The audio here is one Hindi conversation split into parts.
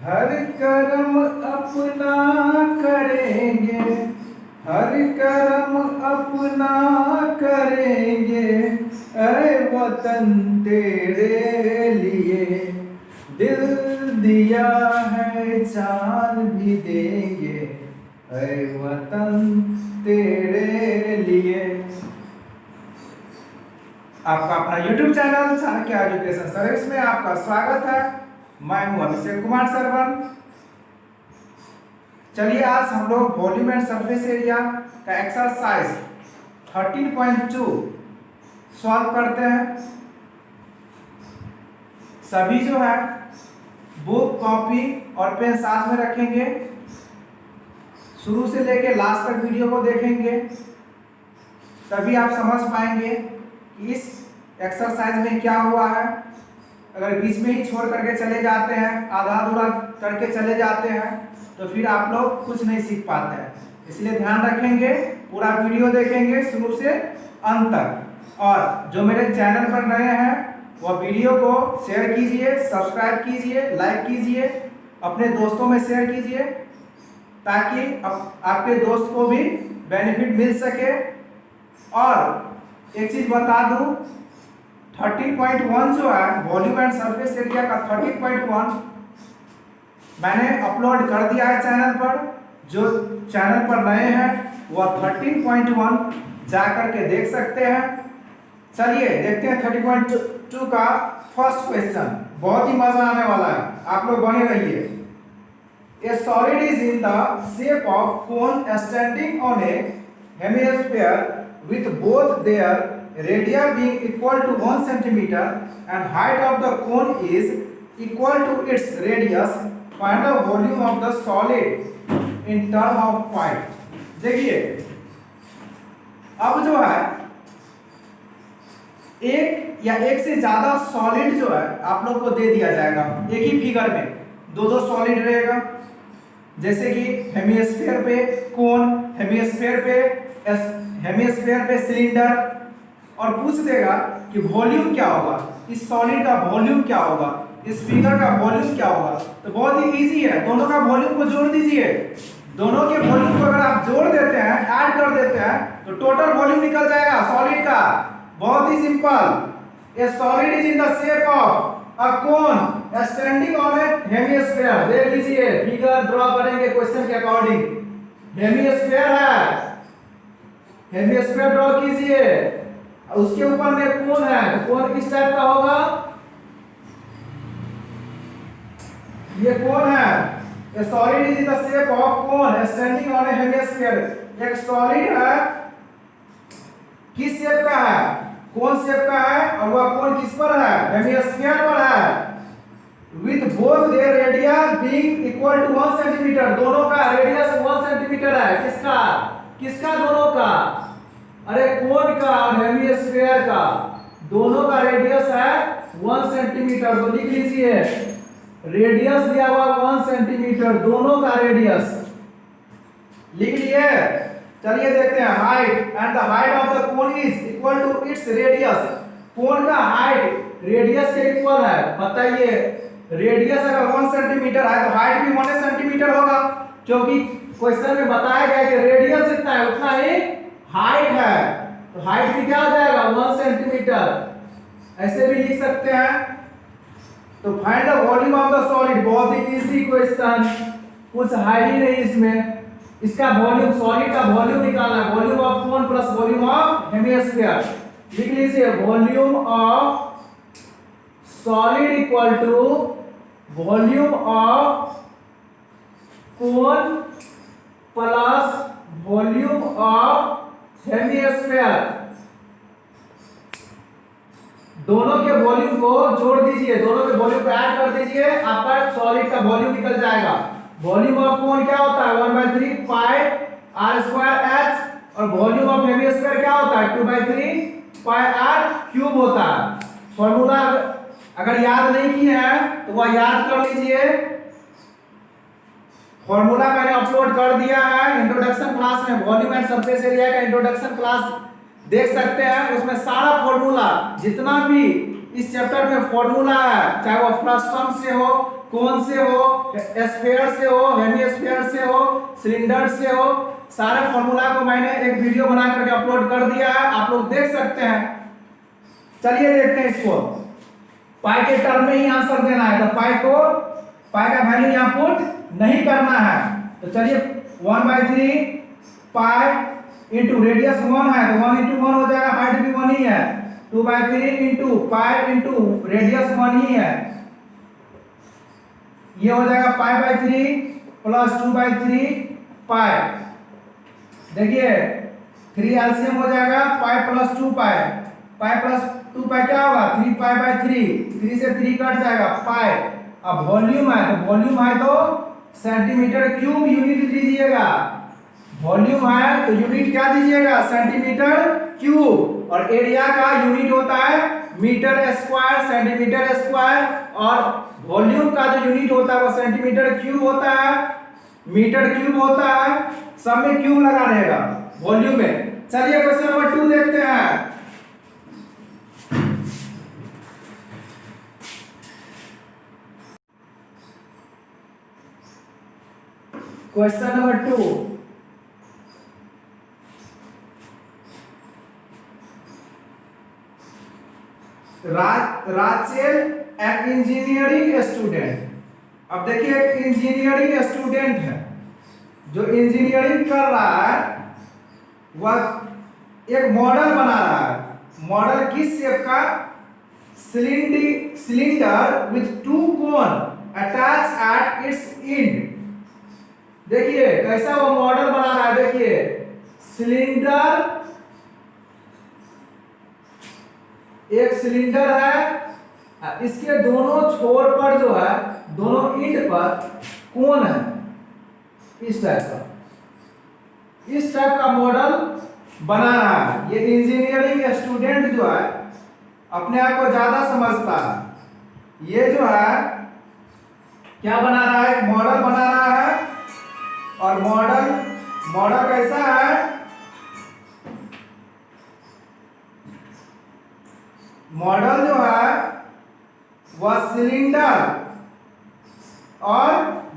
हर कर्म अपना करेंगे, हर कर्म अपना करेंगे, ऐ वतन तेरे लिए दिल दिया है जान भी देंगे, ऐ वतन तेरे लिए। आपका अपना YouTube channel Chanakya education service में आपका स्वागत है। मैं हूं अभिषेक कुमार सरवन। चलिए आज हम लोग वॉल्यूम एंड सरफेस एरिया का एक्सरसाइज 13.2 सॉल्व करते हैं। सभी जो है बुक, कॉपी और पेन साथ में रखेंगे। शुरू से लेके लास्ट तक वीडियो को देखेंगे, तभी आप समझ पाएंगे कि इस एक्सरसाइज में क्या हुआ है। अगर बीच में ही छोड़ करके चले जाते हैं, आधा अधूरा करके चले जाते हैं, तो फिर आप लोग कुछ नहीं सीख पाते हैं। इसलिए ध्यान रखेंगे, पूरा वीडियो देखेंगे शुरू से अंत तक। और जो मेरे चैनल पर नए हैं वह वीडियो को शेयर कीजिए, सब्सक्राइब कीजिए, लाइक कीजिए, अपने दोस्तों में शेयर कीजिए, ताकि आपके दोस्त को भी बेनिफिट मिल सके। और एक चीज बता दूं, 13.1 जो है वॉल्यूम एंड सरफेस एरिया का 13.1 मैंने अपलोड कर दिया है चैनल पर। जो चैनल पर नए हैं वह 13.1 जा करके देख सकते हैं। चलिए देखते हैं 13.2 का फर्स्ट क्वेश्चन। बहुत ही मजा आने वाला है, आप लोग बने रहिए। A solid is in the shape of cone standing on a hemisphere with both their radii being equal to 1 centimeter and height of the cone is equal to its radius. Find the volume of the solid in term of point. देखिए अब जो है एक या एक से ज्यादा सॉलिड जो है आप लोग को दे दिया जाएगा। एक ही फिगर में दो सॉलिड रहेगा, जैसे कि हेमिस्फीयर पे कोन, हेमिस्फीयर पे सिलेंडर, और पूछ देगा कि वॉल्यूम क्या होगा, इस सॉलिड का वॉल्यूम क्या होगा, इस फिगर का वॉल्यूम क्या होगा। तो बहुत ही इजी है, दोनों का वॉल्यूम को जोड़ दीजिए। दोनों के वॉल्यूम को अगर आप जोड़ देते हैं, ऐड कर देते हैं, तो टोटल वॉल्यूम निकल जाएगा सॉलिड का। बहुत ही simple. A solid is in the shape of a cone standing on a hemisphere. देख लीजिए, फिगर ड्रॉ करेंगे क्वेश्चन के अकॉर्डिंग। हेमिस्फीयर है, हेमिस्फीयर ड्रॉ कीजिए, उसके ऊपर में कोन है, तो कोन किस टाइप का होगा, ये कोन है। ए solid is in the shape of cone standing on a hemisphere. एक सॉलिड है, किस शेप का है, कोन शेप का है, और वह कोन किस पर है, हेमिस्फीयर पर है। With both their radii being equal to 1 centimeter, दोनों का रेडियस 1 सेंटीमीटर है। किसका किसका, दोनों का, अरे कोन का और हेमिस्फीयर का, दोनों का रेडियस है 1 सेंटीमीटर। तो लिख लीजिए, रेडियस दिया हुआ 1 सेंटीमीटर, दोनों का रेडियस लिख लिए। चलिए देखते हैं height. And the height of the cone is equal to its radius. Cone का हाइट रेडियस के इक्वल है। बताइए, रेडियस अगर 1 सेंटीमीटर है तो हाइट भी 1 सेंटीमीटर होगा, क्योंकि क्वेश्चन में बताया गया कि रेडियस जितना है उतना ही हाइट है। तो हाइट भी क्या हो जाएगा, 1 सेंटीमीटर। ऐसे भी लिख सकते हैं। तो find the volume of the solid. बहुत ही इजी क्वेश्चन, कुछ है ही नहीं इसमें। इसका वॉल्यूम, सॉलिड का वॉल्यूम निकालना है। Volume of cone plus volume of hemisphere. लिख लीजिए, volume of solid equal to volume of cone plus volume of hemisphere. दोनों के वॉल्यूम को जोड़ दीजिए, दोनों के वॉल्यूम को ऐड कर दीजिए, आपका सॉलिड का वॉल्यूम निकल जाएगा। वॉल्यूम ऑफ कोन क्या होता है, 1/3 पाई r स्क्वायर h, और वॉल्यूम ऑफ हेमिस्फीयर क्या होता है, 2/3 पाई r क्यूब होता है। फॉर्मूला अगर याद नहीं किए हैं तो वह याद कर लीजिए। फॉर्मूला मैंने अपलोड कर दिया है इंट्रोडक्शन क्लास में। वॉल्यूम एंड सरफेस एरिया का इंट्रोडक्शन क्लास देख सकते हैं, उसमें सारा फॉर्मूला जितना भी इस चैप्टर में फॉर्मूला है, चाहे वो फ्रस्टम से हो, कोन से हो, स्फीयर से हो, हेमिस्फीयर से हो, सिलेंडर से हो, सारे फॉर्मूला को मैंने एक वीडियो बना करके अपलोड कर दिया है, आप लोग देख सकते हैं। चलिए देखते हैं इसको। पाई के टर्म में ही आंसर देना है, तो पाई का वैल्यू यहाँ पुट नहीं करना है। तो चलिए 1/3 पाई इंटू रेडियस 1 है तो 1 इंटू 1 हो जाएगा, हाइट भी 1 ही है। 2/3 इंटू पाई इंटू रेडियस 1 ही है, ये हो जाएगा पाई/3 प्लस 2/3 पाई। देखिए 3 एलसीएम हो जाएगा, पाई प्लस 2 पाई, पाई प्लस 2 पाई क्या होगा 3 पाई/3, 3 से 3 कट जाएगा पाई। अब वॉल्यूम है तो वॉल्यूम है तो सेंटीमीटर क्यूब यूनिट दीजिएगा, वॉल्यूम है तो यूनिट क्या दीजिएगा सेंटीमीटर क्यूब, और एरिया का यूनिट होता है मीटर स्क्वायर, सेंटीमीटर स्क्वायर, और वॉल्यूम का जो यूनिट होता है वो सेंटीमीटर क्यूब होता है, मीटर क्यूब होता है, सब में क्यूब लगा रहेगा वॉल्यूम में। चलिए क्वेश्चन नंबर 2 देखते हैं। क्वेश्चन नंबर 2, राचेल एक इंजीनियरिंग स्टूडेंट। अब देखिए एक इंजीनियरिंग स्टूडेंट है जो इंजीनियरिंग कर रहा है, वह एक मॉडल बना रहा है। मॉडल किस शेप का, cylinder with 2 cone attach at its and. देखिए कैसा वो मॉडल बना रहा है, देखिए सिलेंडर, एक सिलेंडर है, इसके दोनों छोर पर जो है, दोनों एंड पर कोन है, इस टाइप का मॉडल बना रहा है। ये इंजीनियरिंग स्टूडेंट जो है अपने आप को ज्यादा समझता है, ये जो है क्या बना रहा है, मॉडल बना रहा है। और मॉडल कैसा है, मॉडल जो है वह सिलेंडर और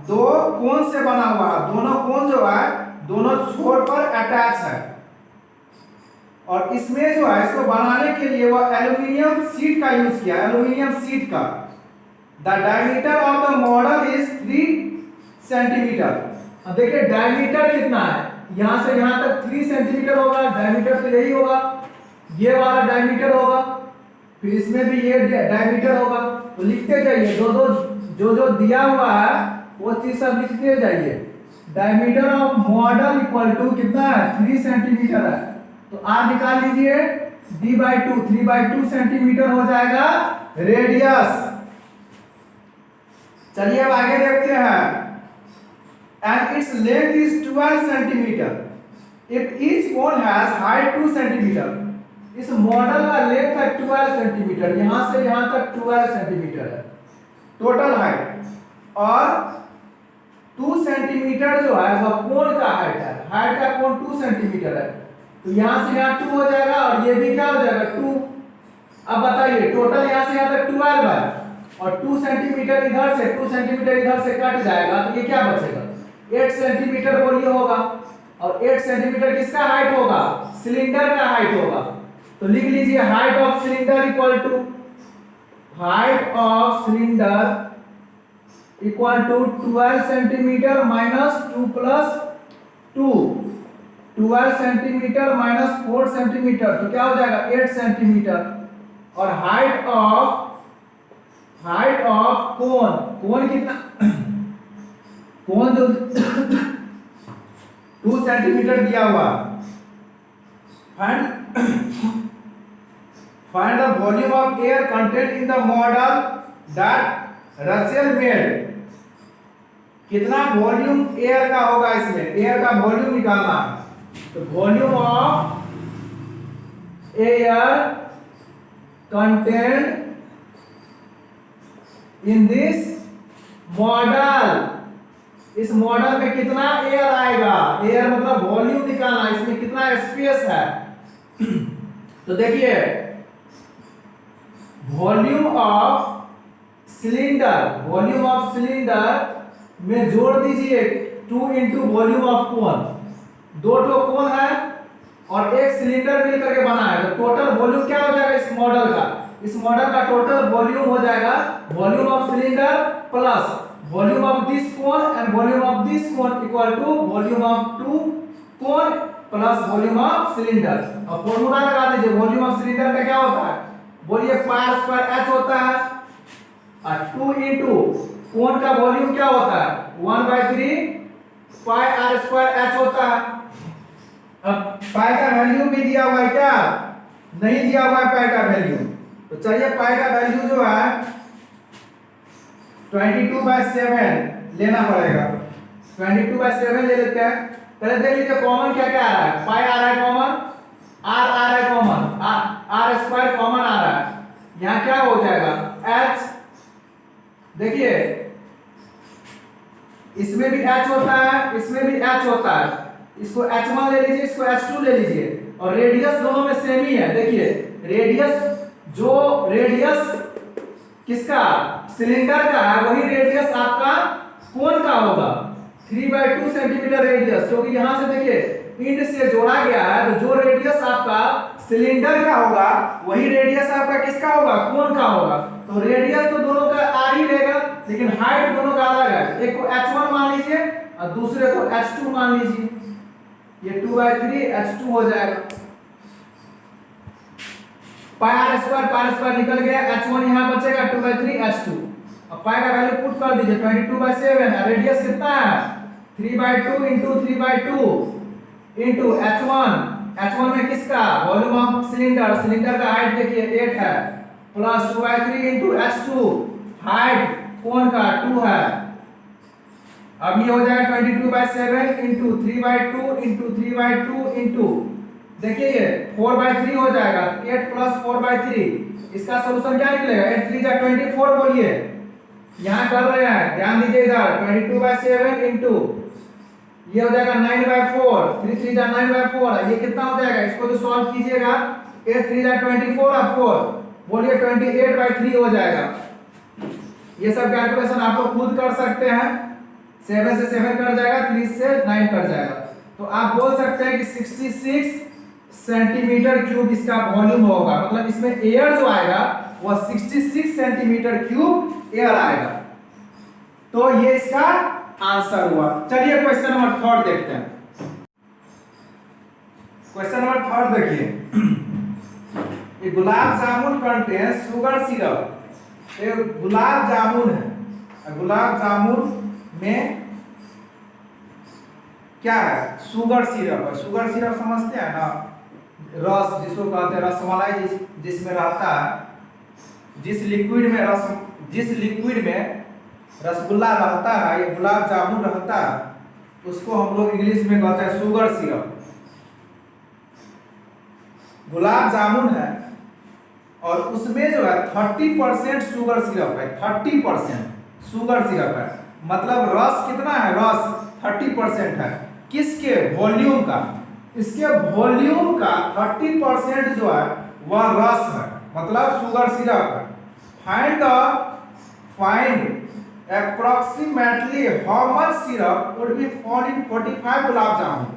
2 कोन से बना हुआ है, दोनों कोन जो है दोनों छोर पर अटैच है। और इसमें जो है इसको बनाने के लिए वह एल्यूमिनियम शीट का यूज किया, एल्यूमिनियम शीट का। The diameter of the model is 3 centimetre. अब देखिए डायमीटर कितना है, यहां से यहां तक 3 सेंटीमीटर होगा, डायमीटर तो यही होगा, ये वाला डायमीटर होगा, फिर इसमें भी ये डायमीटर होगा। तो लिखते जाइए, जो दिया हुआ है वो चीज सब लिखते जाइए। Diameter of model equal to कितना है 3 सेंटीमीटर है, तो आर निकाल लीजिए, d/2 3/2 सेंटीमीटर हो जाएगा रेडियस। चलिए अब आगे देखते हैं। And its length is 12 centimetre, if each cone has height 2 centimetre. इस मॉडल का लेंथ है 12 सेंटीमीटर, यहां से यहां तक 12 सेंटीमीटर है टोटल हाइट, और 2 सेंटीमीटर जो है वह कोण का हाइट है, हाइट का कोण 2 सेंटीमीटर है, तो यहां से यहां 2 हो जाएगा, और ये भी क्या हो जाएगा 2। अब बताइए टोटल यहां से यहां तक 12 है, और 2 सेंटीमीटर इधर से 2 सेंटीमीटर इधर से कट जाएगा, तो ये क्या बचेगा 8 सेंटीमीटर बोलिए होगा। और 8 सेंटीमीटर किसका हाइट होगा, सिलेंडर का हाइट होगा। तो लिख लीजिए height of cylinder equal to, height of cylinder equal to 12 centimetre minus 2 plus 2, 12 centimetre minus 4 centimetre, तो क्या हो जाएगा 8 सेंटीमीटर। और हाइट ऑफ कोन कितना, कोन जो 2 सेंटीमीटर दिया हुआ। Find the volume of air contained in the model that Russell made। कितना वॉल्यूम एयर का होगा, इसमें एयर का वॉल्यूम निकालना है। तो volume of air content in this model, इस मॉडल में कितना एयर आएगा, एयर मतलब वॉल्यूम निकालना, इसमें कितना स्पेस है। तो देखिए वॉल्यूम ऑफ सिलेंडर में जोड़ दीजिए 2 इंटू वॉल्यूम ऑफ कोन। दो ठो कोन है और एक सिलेंडर मिलकर के बना है, तो टोटल वॉल्यूम क्या हो जाएगा इस मॉडल का टोटल वॉल्यूम हो जाएगा volume of cylinder plus volume of this cone and volume of this cone equal to volume of 2 cone plus volume of cylinder. अब फॉर्मूला लगा दीजिए, वॉल्यूम ऑफ सिलेंडर का क्या होता है, बोलिए पाई स्क्वायर h होता है और 2 इंटू कोन का वॉल्यूम क्या होता है 1/3 पाई r स्क्वायर h होता है। अब पाई का वैल्यू भी दिया हुआ है क्या, नहीं दिया हुआ है पाई का वैल्यू, तो चलिए पाई का वैल्यू जो है 22/7 लेना पड़ेगा। 22/7 ले लेते हैं। पहले देख लीजिए कॉमन क्या क्या आ रहा है, पाई आ रहा है कॉमन, r आ रहा है कॉमन, r स्क्वायर कॉमन आ रहा है, यहाँ क्या हो जाएगा h, देखिए इसमें भी h होता है इसमें भी h होता है, इसको h1 ले लीजिए इसको h2 ले लीजिए और रेडियस दोनों में सेम ही है। देखिए रेडियस किसका सिलेंडर का है वही रेडियस आपका कोन का होगा 3/2 सेंटीमीटर रेडियस, क्योंकि यहां से देखिए इंड से जोड़ा गया है, तो जो रेडियस आपका सिलेंडर का होगा वही रेडियस आपका किसका होगा कोन का होगा। तो रेडियस तो दोनों का r ही रहेगा, लेकिन हाइट दोनों का अलग है, एक को h1 मान लीजिए और दूसरे को h2 मान लीजिए, ये 2/3 h2 हो जाएगा। पाई r स्क्वायर निकल गया, h1 यहां बचेगा 2/3 h2। अब पाई का वैल्यू पुट कर दीजिए 22/7, रेडियस कितना है 3/2 इंटू 3/2 इंटू h1 में किसका वॉल्यूम ऑफ सिलेंडर का हाइट देखिए 8 है प्लस 2/3 इंटू h2 हाइट कोन का 2 है। अब ये हो जाएगा 22/7 इंटू 3/2 इंटू 3/2 इंटू देखिए ये 4/3 हो जाएगा, 8 प्लस 4/3, इसका सॉल्यूशन क्या निकलेगा 8 3 जा 24 बोलिए, यहाँ कर रहे हैं ध्यान दीजिए इधर 22/7 इंटू ये हो जाएगा 9/4, 3 3 जा 9/4, ये कितना हो जाएगा, इसको तो सॉल्व कीजिएगा 8 3 जा 24 और 4 बोलिए 28/3 हो जाएगा। ये सब कैलकुलेशन आप लोग खुद कर सकते हैं, 7 से 7 कट जाएगा, 3 से 9 कट जाएगा, तो आप बोल सकते हैं कि 66 सेंटीमीटर क्यूब इसका वॉल्यूम होगा, मतलब इसमें एयर जो आएगा वह 66 सेंटीमीटर क्यूब एयर आएगा। तो ये इसका आंसर हुआ। चलिए क्वेश्चन नंबर 3 देखते हैं। क्वेश्चन नंबर 3 देखिए, gulab jamun contains sugar syrup, ये गुलाब जामुन है, गुलाब जामुन में क्या है शुगर सिरप है, शुगर सिरप समझते हैं ना, रस जिसको कहते हैं रसमलाई जिसमें रहता है, जिस लिक्विड में रसगुल्ला रहता है, ये गुलाब जामुन रहता है, उसको हम लोग इंग्लिश में कहते हैं शुगर सिरप। गुलाब जामुन है और उसमें जो है 30% शुगर सिरप है, 30% शुगर सिरप है, मतलब रस कितना है, रस 30% है, किसके वॉल्यूम का, इसके वॉल्यूम का 30% जो है वह रस है, मतलब शुगर सिरप है। Find approximately how much syrup would be found in 45 gulab jamun.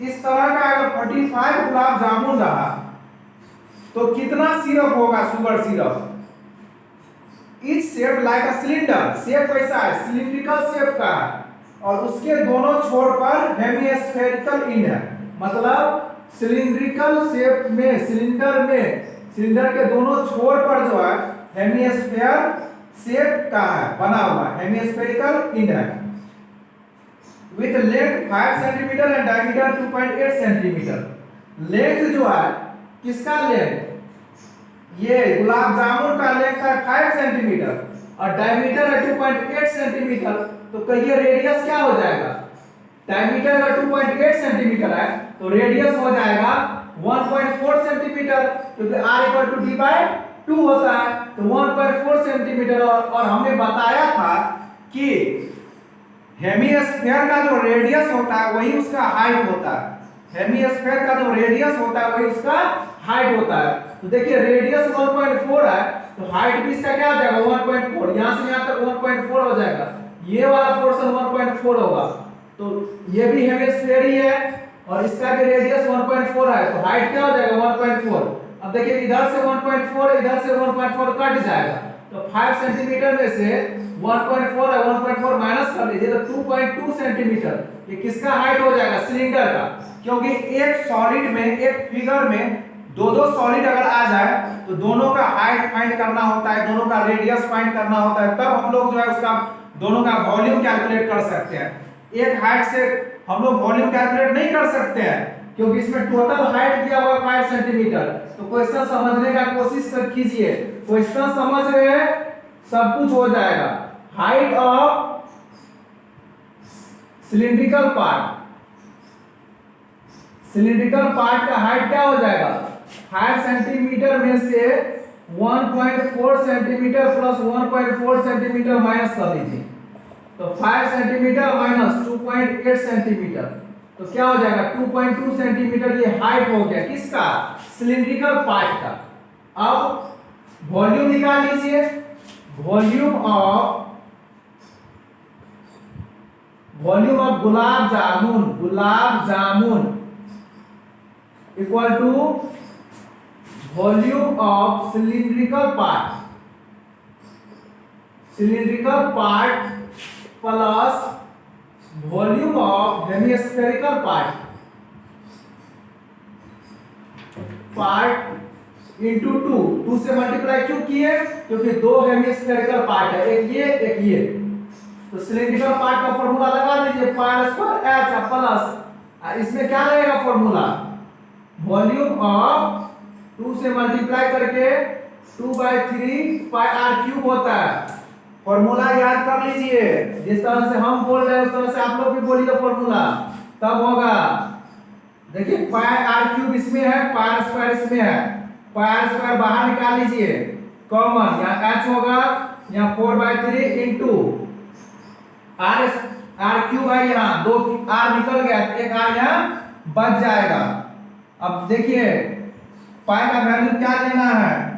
इस तरह का अगर 45 गुलाब जामुन रहा तो कितना सिरप होगा sugar syrup. Etch shape like a cylinder, shape कैसा है सिलिंड्रिकल शेप का है और उसके दोनों छोर पर हेमिस्फेरिकल इंड है, मतलब सिलिंड्रिकल शेप में सिलेंडर के दोनों छोर पर जो है हेमिस्फेयर शेप का है बना हुआ, हेमिस्फेरिकल इंड है। With length 5 centimetre and diameter 2.8 centimetre. Length जो है किसका लेंथ, ये गुलाब जामुन का लेंथ है 5 सेंटीमीटर और डायमीटर है 2.8 सेंटीमीटर, तो कहिए रेडियस क्या हो जाएगा, डायमीटर अगर 2.8 सेंटीमीटर है तो रेडियस हो जाएगा 1.4 सेंटीमीटर, क्योंकि r = d/2 होता है, तो 1.4 सेंटीमीटर। और हमने बताया था कि हेमिस्फेयर का जो रेडियस होता है वही उसका हाइट होता है, हेमिस्फेयर का जो रेडियस होता है वही उसका हाइट होता है। तो देखिए रेडियस 1.4 है तो हाइट भी इसका क्या हो जाएगा 1.4, यहां से यहां तक 1.4 हो जाएगा, ये वाला पोर्शन 1.4 होगा, तो ये भी हेमिस्फीयर ही है और इसका भी रेडियस 1.4 है, तो हाइट क्या हो जाएगा 1.4। अब देखिए इधर से 1.4 इधर से 1.4 कट जाएगा, तो 5 सेंटीमीटर में से 1.4 है, 1.4 माइनस कर लीजिए तो 2.2 सेंटीमीटर, ये किसका हाइट हो जाएगा सिलेंडर का, क्योंकि एक सॉलिड में एक फिगर में दो दो सॉलिड अगर आ जाए तो दोनों का हाइट फाइंड करना होता है, दोनों का रेडियस फाइंड करना होता है, तब हम लोग जो है उसका दोनों का वॉल्यूम कैलकुलेट कर सकते हैं। एक हाइट से हम लोग वॉल्यूम कैलकुलेट नहीं कर सकते हैं क्योंकि इसमें टोटल हाइट दिया हुआ 5 सेंटीमीटर। तो क्वेश्चन समझने का कोशिश कीजिए, क्वेश्चन समझ रहे हैं सब कुछ हो जाएगा। हाइट ऑफ सिलिंड्रिकल पार्ट का हाइट क्या हो जाएगा 5 सेंटीमीटर में से 1.4 सेंटीमीटर प्लस 1.4 सेंटीमीटर माइनस कर लीजिए, तो 5 सेंटीमीटर माइनस 2.8 सेंटीमीटर, तो क्या हो जाएगा 2.2 सेंटीमीटर, ये हाइट हो गया किसका सिलिंड्रिकल पार्ट का। अब वॉल्यूम निकाल लीजिए, volume of gulab jamun equal to volume of cylindrical part plus volume of hemispherical part into 2 से मल्टीप्लाई क्यों किए, क्योंकि दो हेमिस्फेरिकल पार्ट है, एक ये, तो सिलिंड्रिकल पार्ट का फॉर्मूला लगा दीजिए पाई स्क्वायर h प्लस इसमें क्या लगेगा फॉर्मूला वॉल्यूम ऑफ 2 से मल्टीप्लाई करके 2/3 पाई r क्यूब होता है। फॉर्मूला याद कर लीजिए, जिस तरह से हम बोल रहे हैं उस तरह से आप लोग भी बोलिए फॉर्मूला, तब होगा। देखिए पाई r क्यूब इसमें है, पाई स्क्वायर इसमें है, पाई स्क्वायर बाहर निकाल लीजिए कॉमन, यहाँ h होगा यहाँ 4/3 इंटू r क्यूब है, यहाँ दो r निकल गया, एक r यहाँ बच जाएगा। अब देखिए पाई का वैल्यू क्या लेना है,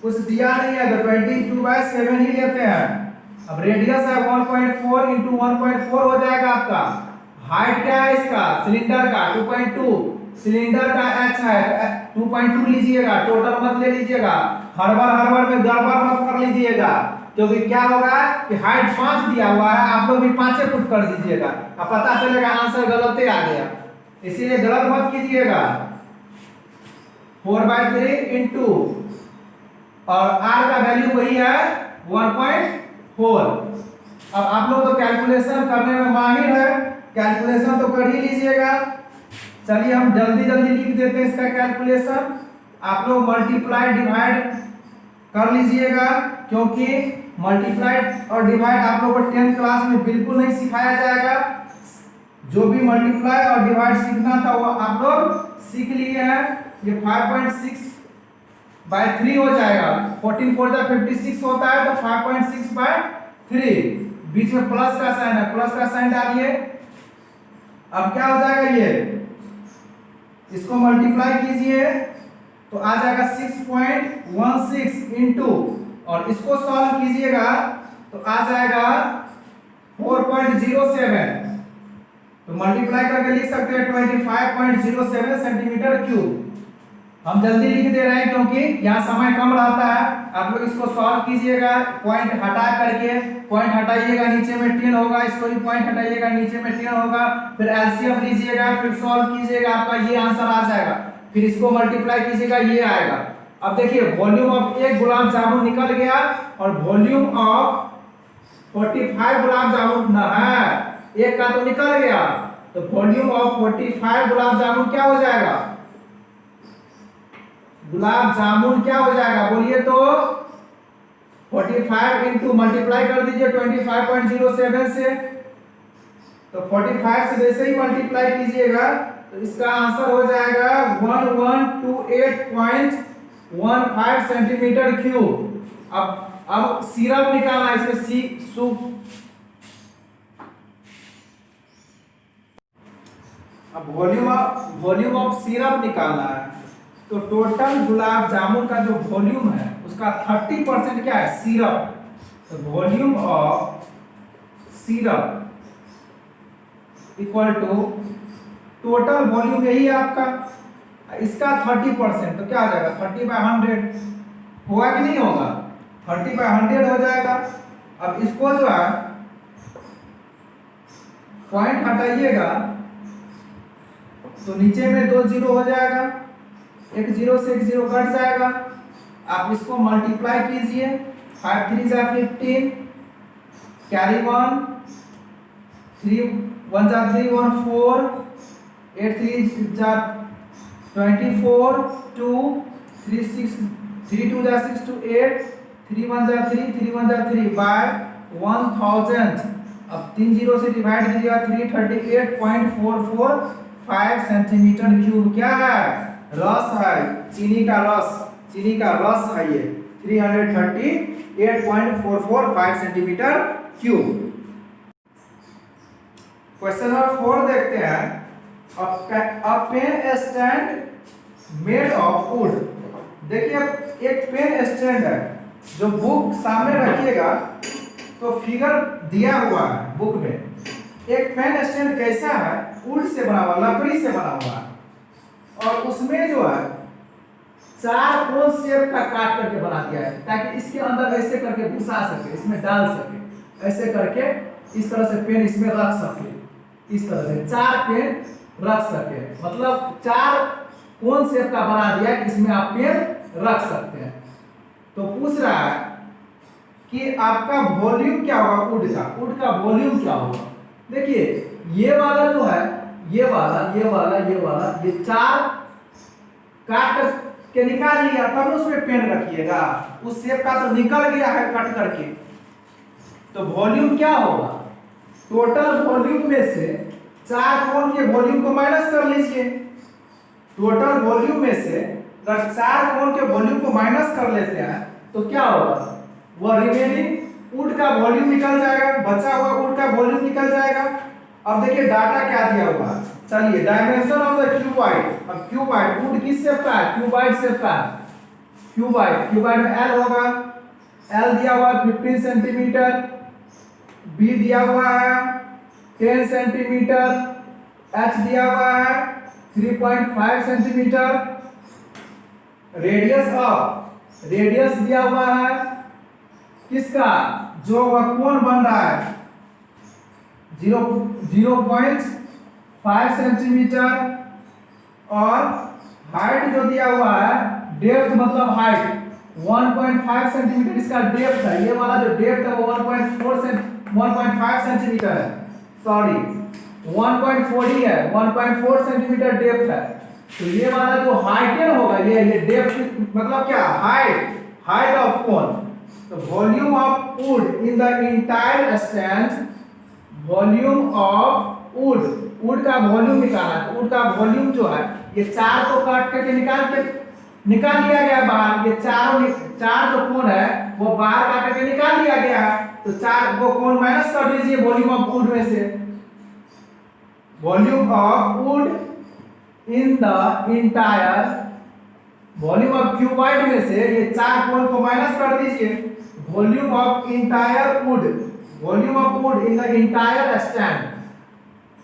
कुछ दिया नहीं है तो 22/7 ही लेते हैं। अब रेडियस है 1.4 इंटू 1.4 हो जाएगा आपका। हाइट क्या है इसका सिलेंडर का 2.2, सिलेंडर का h है 2.2 लीजिएगा, टोटल मत ले लीजिएगा, हड़बड़ में गड़बड़ मत कर लीजिएगा, क्योंकि क्या होगा कि हाइट 5 दिया हुआ है, आप लोग भी 5 पुट कर दीजिएगा, अब पता चलेगा आंसर गलत ही आ गया, इसीलिए गलत मत कीजिएगा। 4/3 इंटू और r का वैल्यू वही है 1.4। अब आप लोग तो कैलकुलेशन करने में माहिर है, कैलकुलेशन तो कर ही लीजिएगा। चलिए हम जल्दी लिख देते हैं इसका कैलकुलेशन। आप लोग मल्टीप्लाई डिवाइड कर लीजिएगा, क्योंकि मल्टीप्लाई और डिवाइड आप लोग को 10th क्लास में बिल्कुल नहीं सिखाया जाएगा। जो भी मल्टीप्लाई और डिवाइड सीखना था वो आप लोग सीख लिए हैं। ये 5.6/3 हो जाएगा, 14 4 56 होता है, तो 5.6/3, बीच में प्लस का साइन है, प्लस का साइन डालिए। अब क्या हो जाएगा, ये इसको मल्टीप्लाई कीजिए तो आ जाएगा 6.16 इंटू, और इसको सॉल्व कीजिएगा तो आ जाएगा 4.07, तो मल्टीप्लाई करके लिख सकते हैं 25.07 सेंटीमीटर क्यूब। हम जल्दी लिख दे रहे हैं क्योंकि यहाँ समय कम रहता है। आप लोग इसको सॉल्व कीजिएगा, पॉइंट हटा करके, पॉइंट हटाइएगा नीचे में 10 होगा, इसको भी पॉइंट हटाइएगा नीचे में 10 होगा, फिर एलसीएम लीजिएगा, फिर सॉल्व कीजिएगा, आपका ये आंसर आ जाएगा, फिर इसको मल्टीप्लाई कीजिएगा, ये आएगा। अब देखिए वॉल्यूम ऑफ एक गुलाब जामुन निकल गया और वॉल्यूम ऑफ 45 गुलाब जामुन ना है, एक का तो निकल गया, तो वॉल्यूम ऑफ 45 गुलाब जामुन क्या हो जाएगा, गुलाब जामुन क्या हो जाएगा बोलिए तो 45 इंटू मल्टीप्लाई कर दीजिए 25.07 से, तो 45 से जैसे ही मल्टीप्लाई कीजिएगा तो इसका आंसर हो जाएगा 1128.15 सेंटीमीटर क्यूब। अब सिरप निकालना है, इसमें अब वॉल्यूम ऑफ सिरप निकालना है, तो टोटल गुलाब जामुन का जो वॉल्यूम है उसका 30% क्या है, सिरप। तो volume of syrup equal to total volume, यही है आपका, इसका 30%, तो क्या हो जाएगा 30/100, होगा कि नहीं होगा, 30/100 हो जाएगा। अब इसको जो है पॉइंट हटाइएगा तो नीचे में 2 जीरो हो जाएगा, एक जीरो से एक जीरो कट जाएगा। आप इसको मल्टीप्लाई कीजिए, 5 3 जा 15, कैरी 1, 3 1 जा 3 1 4, 8 3 जा 24, 2 3 6 3 2 जा 6 to 8, 3 1 जा 3 3 1 जा 3 बाय 1000। अब 3 जीरो से डिवाइड कीजिएगा, 338.445 सेंटीमीटर क्यूब क्या है, रस है, चीनी का रस, चीनी का रस है ये 338.445 सेंटीमीटर क्यूब। क्वेश्चन नंबर 4 देखते हैं। A pen stand made of wood. देखिए एक पेन स्टैंड है, जो बुक सामने रखिएगा तो फिगर दिया हुआ है बुक में। एक पेन स्टैंड कैसा है, वुड से बना हुआ, लकड़ी से बना हुआ है, और उसमें जो है 4 कोन शेप का काट करके बना दिया है, ताकि इसके अंदर ऐसे करके घुसा सके, इसमें डाल सके, ऐसे करके इस तरह से पेन इसमें रख सके, इस तरह से 4 पेन रख सके, मतलब 4 कोन शेप का बना दिया कि इसमें आप पेन रख सकते हैं। तो पूछ रहा है कि आपका वॉल्यूम क्या होगा वुड का, वुड का वॉल्यूम क्या होगा। देखिए ये वाला जो है, ये वाला, ये वाला, ये वाला, ये 4 काट के निकाल लिया, तब उसमें पेन रखिएगा, उस शेप का तो निकल गया है कट करके। तो वॉल्यूम क्या होगा, टोटल वॉल्यूम में से 4 कोण के वॉल्यूम को माइनस कर लीजिए। टोटल वॉल्यूम में से अगर 4 कोण के वॉल्यूम को माइनस कर लेते हैं तो क्या होगा, वह रिमेनिंग वुड का वॉल्यूम निकल जाएगा, बचा हुआ वुड का वॉल्यूम निकल जाएगा। अब देखिए डाटा क्या दिया हुआ है, चलिए डायमेंशन ऑफ द क्यूबॉइड। अब क्यूबॉइड वुड किस शेप का है, क्यूबॉइड शेप का है, क्यूबॉइड, क्यूबॉइड में एल होगा, एल दिया हुआ है 15 सेंटीमीटर, बी दिया हुआ है 10 सेंटीमीटर, एच दिया हुआ है 3.5 सेंटीमीटर, रेडियस दिया हुआ है किसका, जो वह कोण बन रहा है 0.5 सेंटीमीटर, और हाइट जो दिया हुआ है, डेप्थ मतलब हाइट 1.5 सेंटीमीटर इसका डेप्थ है, ये वाला जो डेप्थ है वो 1.5 सेंटीमीटर है, सॉरी 1.4 ही है, 1.4 सेंटीमीटर डेप्थ है। तो ये वाला जो हाइट होगा, ये डेप्थ मतलब क्या, हाइट ऑफ कोन। तो volume of wood in the entire stand, volume of wood का वॉल्यूम निकालना है। तो वुड का वॉल्यूम जो है, ये 4 को काट करके निकाल लिया गया बाहर, ये चार जो कोण है वो बाहर काट करके निकाल लिया गया है। तो 4 वो कोण माइनस कर दीजिए वॉल्यूम ऑफ वुड में से। Volume of wood in the entire, volume of cuboid में से ये 4 कोण को माइनस कर दीजिए। Volume of entire wood, volume of wood in the entire stand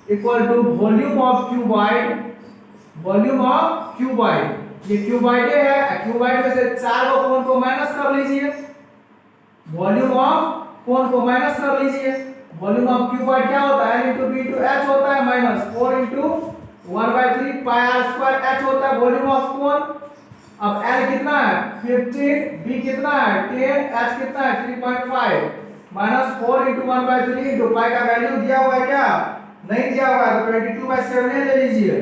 equal to volume of cuboid, volume of cuboid, ये क्यूबॉइड है, क्यूबॉइड में से 4 कोण को माइनस कर लीजिए, वॉल्यूम ऑफ कोण को माइनस कर लीजिए। वॉल्यूम ऑफ क्यूबॉइड क्या होता है, L * B * H होता है, माइनस 4 * 1/3 πr² H होता है वॉल्यूम ऑफ कोण। अब L कितना है 15, B कितना है 10, H कितना है 3.5, माइनस 4 * 1/3 पाई का वैल्यू दिया हुआ है क्या, नहीं दिया हुआ है, तो 22/7 ले लीजिए।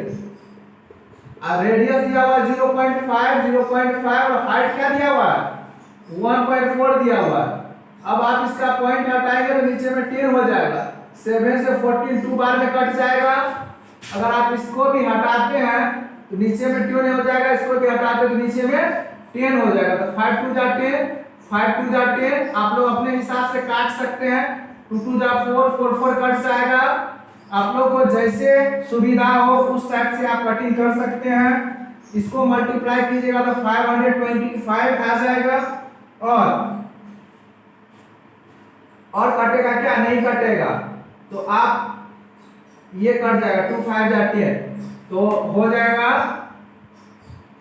और रेडियस दिया हुआ है 0.5 और हाइट क्या दिया हुआ है 1.4 दिया हुआ है। अब आप इसका पॉइंट हटाएंगे तो नीचे में 10 हो जाएगा, 7 से 14 2 बार में कट जाएगा। अगर आप इसको भी हटाते हैं तो नीचे में 10 हो जाएगा, इसको भी हटाते तो नीचे में 10 हो जाएगा। तो 5 2 जा 10, 5 2 जा 10, आप लोग अपने हिसाब से काट सकते हैं। 2 2 जा 4, 4 4 कट जाएगा। आप लोग को जैसे सुविधा हो उस टाइप से आप कटिंग कर सकते हैं। इसको मल्टीप्लाई कीजिएगा तो 525 आ जाएगा, और कटेगा क्या? नहीं कटेगा। तो आप ये कट जाएगा, 2 5 जा 10, तो हो जाएगा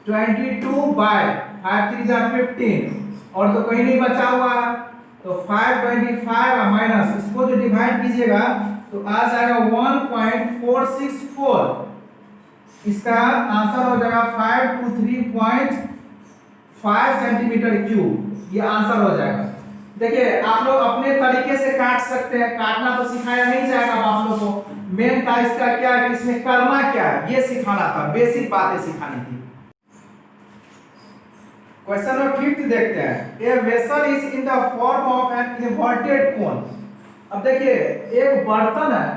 22 बाय 5 3 जा 15, और तो कहीं नहीं बचा हुआ है, तो 525 माइनस इसको जो डिवाइड कीजिएगा तो आ जाएगा 1.464। इसका आंसर हो जाएगा 523.5 सेंटीमीटर क्यूब, ये आंसर हो जाएगा। देखिए आप लोग अपने तरीके से काट सकते हैं, काटना तो सिखाया नहीं जाएगा आप लोग को। मेन था इसका क्या है कि इसमें करना क्या है ये सिखाना था, बेसिक बातें सिखानी थी। क्वेश्चन नंबर 5 देखते हैं। A vessel is in the form of an inverted कोन। अब देखिए एक बर्तन है,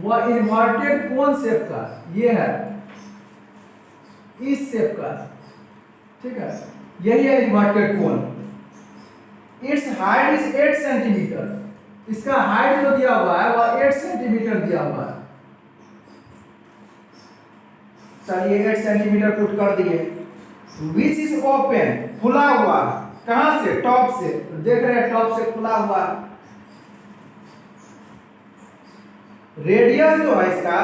वह इन्वर्टेड कोन शेप का, ये है इस शेप का, ठीक है, यही है inverted cone. It's height is 8 centimetre. इसका हाइट जो दिया हुआ है वह 8 सेंटीमीटर दिया हुआ है। चलिए 8 सेंटीमीटर पुट कर दिए। विच इज ओपन, खुला हुआ, कहां से? टॉप से। तो देख रहे हैं टॉप से खुला हुआ। रेडियस जो है इसका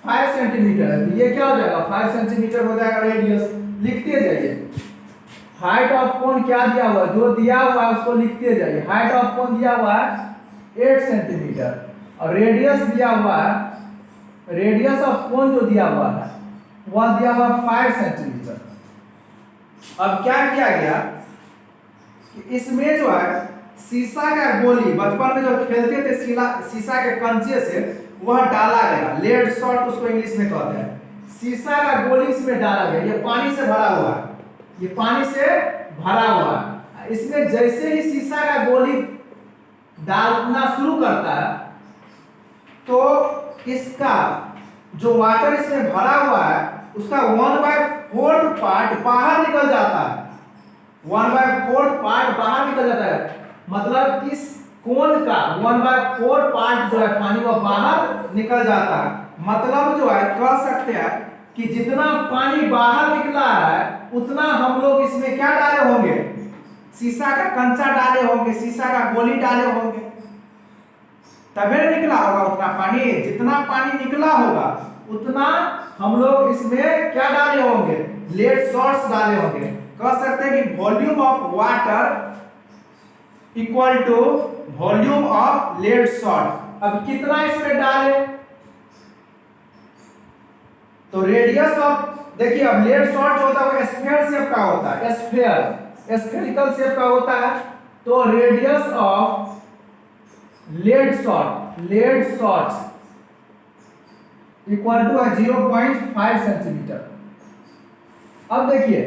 5 सेंटीमीटर है, तो ये क्या हो जाएगा? 5 सेंटीमीटर हो जाएगा रेडियस। लिखते जाइए। हाइट ऑफ कोन क्या दिया हुआ है? जो दिया हुआ है उसको लिखते जाइए। हाइट ऑफ कोन दिया हुआ है 8 सेंटीमीटर, और रेडियस दिया हुआ है, रेडियस ऑफ कोन जो दिया हुआ है वह दिया हुआ 5 सेंटीमीटर। अब क्या किया गया कि इसमें जो है शीशा का गोली, बचपन में जो खेलते थे शीशा के कंचे से, वह डाला गया। लेड शॉट उसको इंग्लिश में कहते हैं। शीशा का गोली इसमें डाला गया। ये पानी से भरा हुआ है, ये पानी से भरा हुआ है। इसमें जैसे ही शीशा का गोली डालना शुरू करता है तो इसका जो वाटर इसमें भरा हुआ है उसका 1/4 पार्ट बाहर निकल जाता है। 1/4 पार्ट बाहर निकल जाता है, मतलब इस कोन का 1/4 पार्ट जो है पानी वो बाहर निकल जाता है। मतलब जो है कह सकते हैं कि जितना पानी बाहर निकला है उतना हम लोग इसमें क्या डाले होंगे? शीशा का कंचा डाले होंगे, शीशा का गोली डाले होंगे, तभी निकला होगा उतना पानी। जितना पानी निकला होगा उतना हम लोग इसमें क्या डाले होंगे? लेड शॉट्स डाले होंगे। कह सकते हैं कि volume of water equal to volume of lead shot. अब कितना इसमें डाले? तो रेडियस ऑफ, देखिए अब लेड शॉट जो होता है वो स्फीयर शेप का होता है, स्फेरिकल शेप का होता है। तो radius of lead shot equal to 0.5 centimetre. अब देखिए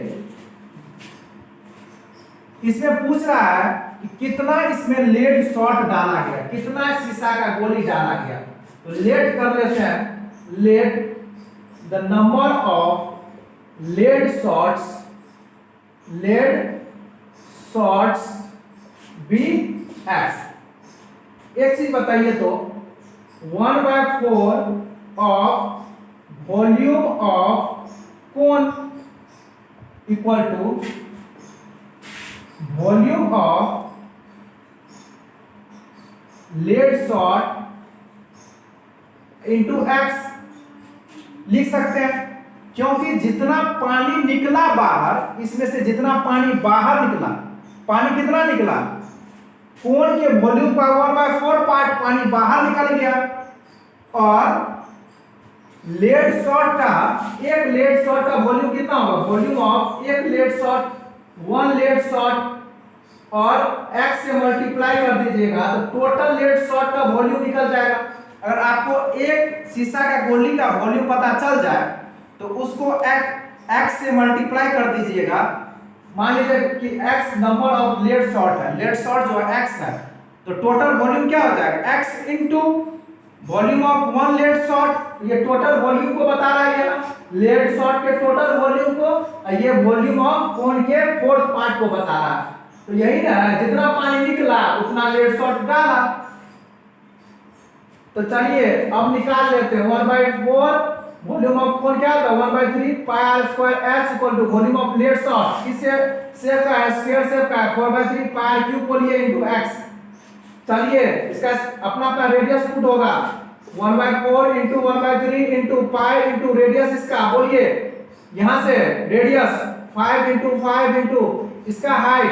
इसमें पूछ रहा है कि कितना इसमें लेड शॉट डाला गया, कितना शीशा का गोली डाला गया। तो लेट कर लेते हैं। Let the number of lead shots be x. एक चीज बताइए तो 1/4 of volume of cone equal to volume of lead shot into x लिख सकते हैं, क्योंकि जितना पानी निकला बाहर, इसमें से जितना पानी बाहर निकला, पानी कितना निकला? कोन के वॉल्यूम का 1/4 पार्ट पानी बाहर निकल गया। और लेड शॉट का, एक लेड शॉट का वॉल्यूम कितना होगा? वॉल्यूम ऑफ एक लेड शॉट, 1 लेड शॉट, और x से मल्टीप्लाई कर दीजिएगा तो टोटल लेड शॉट का वॉल्यूम निकल जाएगा। अगर आपको एक शीशा का गोली का वॉल्यूम पता चल जाए तो उसको x से मल्टीप्लाई कर दीजिएगा। मान लीजिए कि x number of lead shot है, लेड शॉट जो है x है, तो टोटल वॉल्यूम क्या हो जाएगा? x into volume of 1 lead shot. ये टोटल वॉल्यूम को बता रहा है, लेड शॉट के टोटल वॉल्यूम को, ये वॉल्यूम ऑफ कोन के 4th पार्ट को बता रहा है। तो यही ना, जितना पानी निकला उतना लेड शॉट डाला। तो चलिए अब निकाल लेते हैं। 1/4 वॉल्यूम ऑफ कोन क्या होता है 1/3 pi r square h equal to volume of lead shot किस शेप का है स्फीयर शेप का है 4/3 पाई आर क्यूब बोलिए इनटू एक्स। चलिए इसका अपना अपना रेडियस पुट होगा 1/4 into 1/3 into pi into radius इसका बोलिए यहां से रेडियस 5 इनटू 5 इनटू इसका हाइट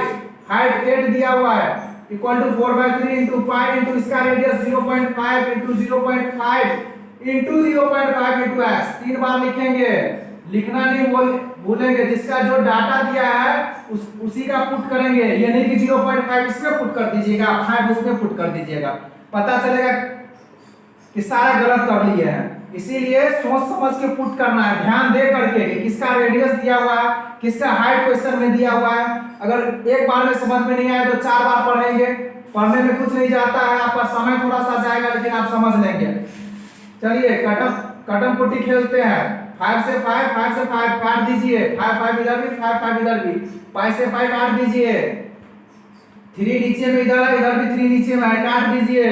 8 दिया हुआ है equal to 4/3 into pi into इसका radius 0.5 into 0.5 into 0.5 into x 3 बार लिखेंगे लिखना नहीं भूलेंगे जिसका जो डाटा दिया है उसी का पुट करेंगे ये नहीं कि 0.5 इसमें पुट कर दीजिएगा 5 उसमें पुट कर दीजिएगा पता चलेगा कि सारा गलत कर लिए हैं। इसीलिए सोच समझ के पुट करना है ध्यान दे करके कि किसका रेडियस दिया हुआ है किसका हाइट क्वेश्चन में दिया हुआ है। अगर एक बार में समझ में नहीं आया तो 4 बार पढ़ेंगे पढ़ने में कुछ नहीं जाता है आपका समय थोड़ा सा जाएगा लेकिन आप समझ लेंगे। चलिए कटम कुट्टी खेलते हैं 5 से 5 काट दीजिए 5 इधर भी 5 इधर भी पाई से पाई काट दीजिए 3 नीचे में इधर है इधर भी 3 नीचे में है काट दीजिए।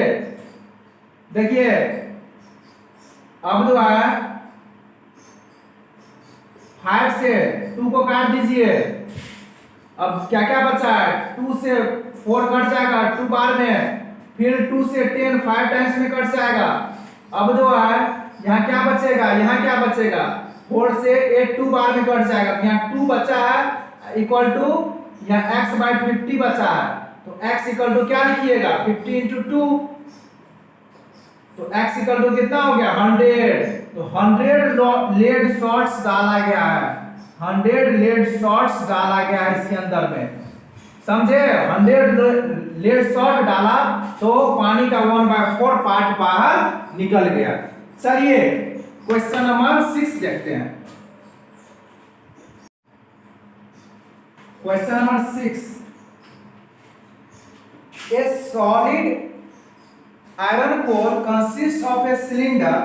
देखिए अब जो है 5 से 2 को काट दीजिए अब क्या क्या बचा है 2 से 4 कट जाएगा 2 बार में फिर 2 से 10 5 टाइम्स में कट जाएगा। अब जो है यहाँ क्या बचेगा 4 से 8 2 बार में कट जाएगा यहाँ 2 बचा है इक्वल टू यहाँ x/50 बचा है तो x इक्वल टू क्या लिखिएगा 50 × 2 तो x इक्वल टू कितना हो गया 100 तो 100 लेड शॉट्स डाला गया है 100 लेड शॉट्स डाला गया है इसके अंदर में समझे 100 लेड शॉट डाला तो पानी का 1/4 पार्ट बाहर निकल गया। चलिए क्वेश्चन नंबर 6 देखते हैं। Question number 6 A solid iron core consists of a cylinder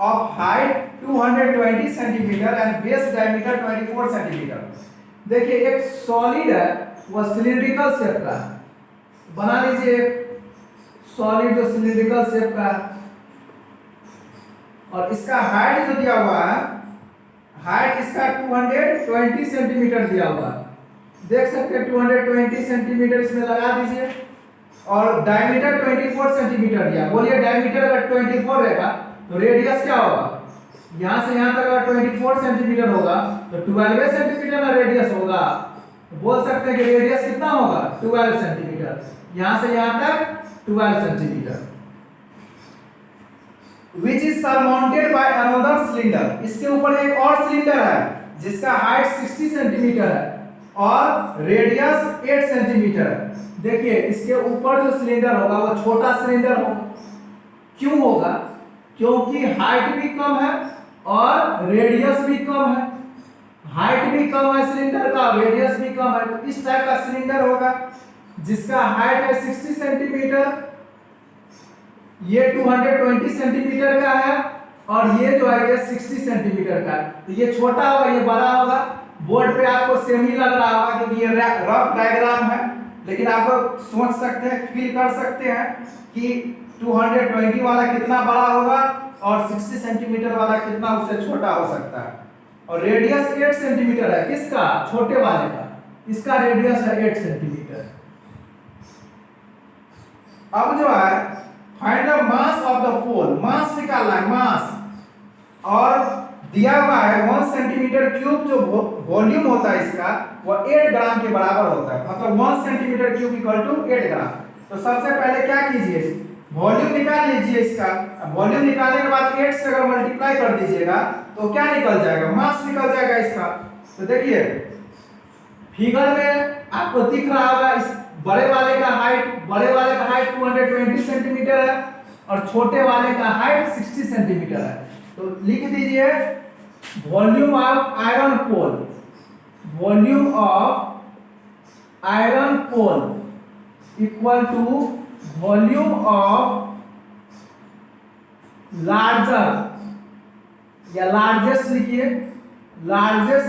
of height 220 cm and base diameter 24 cm। देखिए एक सॉलिड है वह सिलिंड्रिकल शेप का है बना लीजिए सॉलिड जो सिलिंड्रिकल शेप का है और इसका हाइट जो दिया हुआ है हाइट इसका 220 सेंटीमीटर दिया हुआ है देख सकते हैं 220 सेंटीमीटर इसमें लगा दीजिए और डायमीटर 24 सेंटीमीटर दिया बोलिए डायमीटर अगर 24 रहेगा तो रेडियस क्या होगा यहां से यहां तक अगर 24 सेंटीमीटर होगा तो 12 सेंटीमीटर का रेडियस होगा तो बोल सकते हैं कि रेडियस कितना होगा 12 सेंटीमीटर यहां से यहां तक 12 centimetre which is surmounted by another cylinder इसके ऊपर एक और सिलेंडर है जिसका हाइट 60 सेंटीमीटर है और रेडियस 8 सेंटीमीटर है। देखिए इसके ऊपर जो सिलेंडर होगा वो छोटा सिलेंडर होगा क्यों होगा क्योंकि हाइट भी कम है और रेडियस भी कम है हाइट भी कम है सिलेंडर का रेडियस भी कम है तो इस टाइप का सिलेंडर होगा जिसका हाइट है 60 सेंटीमीटर ये 220 सेंटीमीटर का है और ये जो है ये 60 सेंटीमीटर का है तो ये छोटा होगा ये बड़ा होगा बोर्ड पे आपको सेम ही लग रहा होगा क्योंकि ये रफ डायग्राम है लेकिन आप लोग सोच सकते हैं फील कर सकते हैं कि 220 वाला कितना बड़ा होगा और 60 सेंटीमीटर वाला कितना उससे छोटा हो सकता है और रेडियस 8 सेंटीमीटर है किसका छोटे वाले का इसका रेडियस है 8 सेंटीमीटर। अब जो है find the mass of the pole mass निकालना है मास और दिया हुआ है 1 सेंटीमीटर क्यूब जो वॉल्यूम होता है इसका वो 8 ग्राम के बराबर होता है मतलब 1 सेंटीमीटर क्यूब इक्वल टू 8 ग्राम। तो सबसे पहले क्या कीजिए वॉल्यूम निकाल लीजिए इसका वॉल्यूम निकालने के बाद 8 से अगर मल्टीप्लाई कर दीजिएगा तो क्या निकल जाएगा मास निकल जाएगा इसका। तो देखिए फिगर में आपको दिख रहा होगा इस बड़े वाले का हाइट 220 सेंटीमीटर है और छोटे वाले का हाइट 60 सेंटीमीटर है। तो लिख दीजिए volume of iron pole equal to volume of larger या लार्जेस्ट लिखिए largest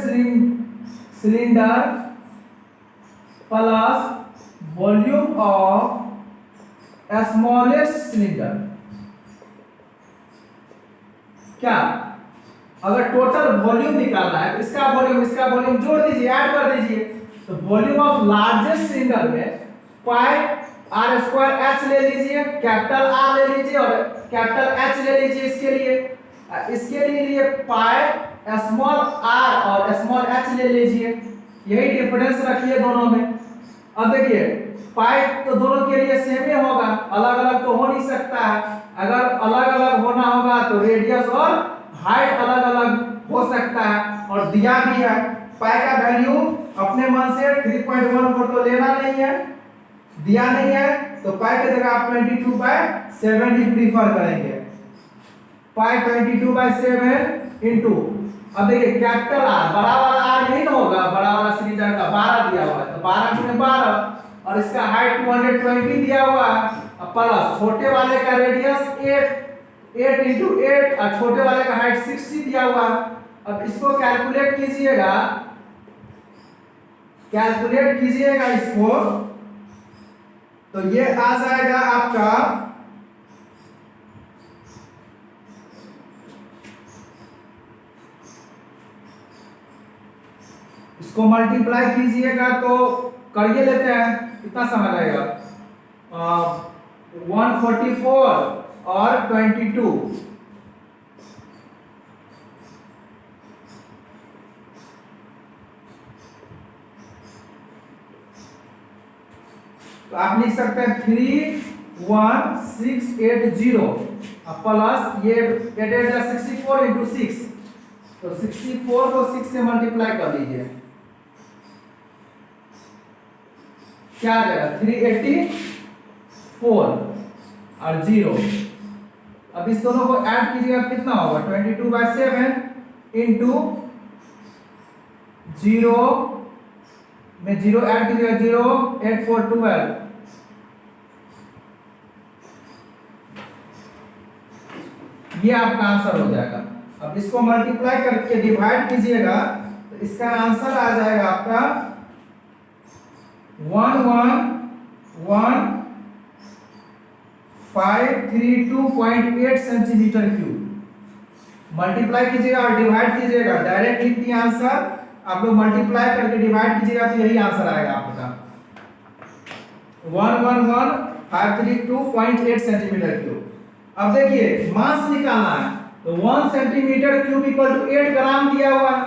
cylinder plus volume of smallest cylinder क्या अगर टोटल वॉल्यूम निकालना है तो इसका वॉल्यूम जोड़ दीजिए, ऐड कर दीजिए। तो वॉल्यूम ऑफ लार्जेस्ट सिलेंडर में पाई आर स्क्वायर एच ले लीजिए, कैपिटल आर ले लीजिए और कैपिटल एच ले लीजिए। इसके लिए पाई स्मॉल आर और स्मॉल एच ले लीजिए। यही डिफरेंस रखिए दोनों में। अब देखिए पाई तो दोनों के लिए सेम ही होगा, अलग अलग तो हो नहीं सकता है। अगर अलग अलग होना होगा तो रेडियस और हाइट अलग अलग हो सकता है। और दिया भी है पाई का वैल्यू अपने मन से 3.14 तो लेना नहीं है, दिया नहीं है तो पाई की जगह आप 22/7 ही प्रीफर करेंगे। पाई 22/7 इनटू, अब देखिए कैपिटल आर, बड़ा वाला आर यही ना होगा, बड़ा वाला सिलेंडर का 12 दिया हुआ है तो 12 × 12 और इसका हाइट 220 दिया हुआ है, प्लस छोटे वाले का रेडियस 8 × 8 और छोटे वाले का हाइट 60 दिया हुआ है। अब इसको कैलकुलेट कीजिएगा इसको, तो ये आ जाएगा आपका इसको मल्टीप्लाई कीजिएगा तो करिए लेते हैं, कितना समय लगेगा, 144 और 22, तो आप लिख सकते हैं 31680 प्लस ये 64 × 6, तो 64 को 6 से मल्टीप्लाई कर लीजिए, क्या आ जाएगा 384 और 0। अब इस दोनों को ऐड कीजिएगा कितना होगा 22/7 इंटू 0 में 0 ऐड कीजिएगा 0 8 4 12, ये आपका आंसर हो जाएगा। अब इसको मल्टीप्लाई करके डिवाइड कीजिएगा तो इसका आंसर आ जाएगा आपका 111,532.8 सेंटीमीटर क्यूब। मल्टीप्लाई कीजिएगा और डिवाइड कीजिएगा, डायरेक्ट लिख दिया आंसर, आप लोग मल्टीप्लाई करके डिवाइड कीजिएगा तो यही आंसर आएगा आपका 111,532.8 सेंटीमीटर क्यूब। अब देखिए मास निकालना है तो 1 सेंटीमीटर क्यूब इक्वल टू 8 ग्राम दिया हुआ है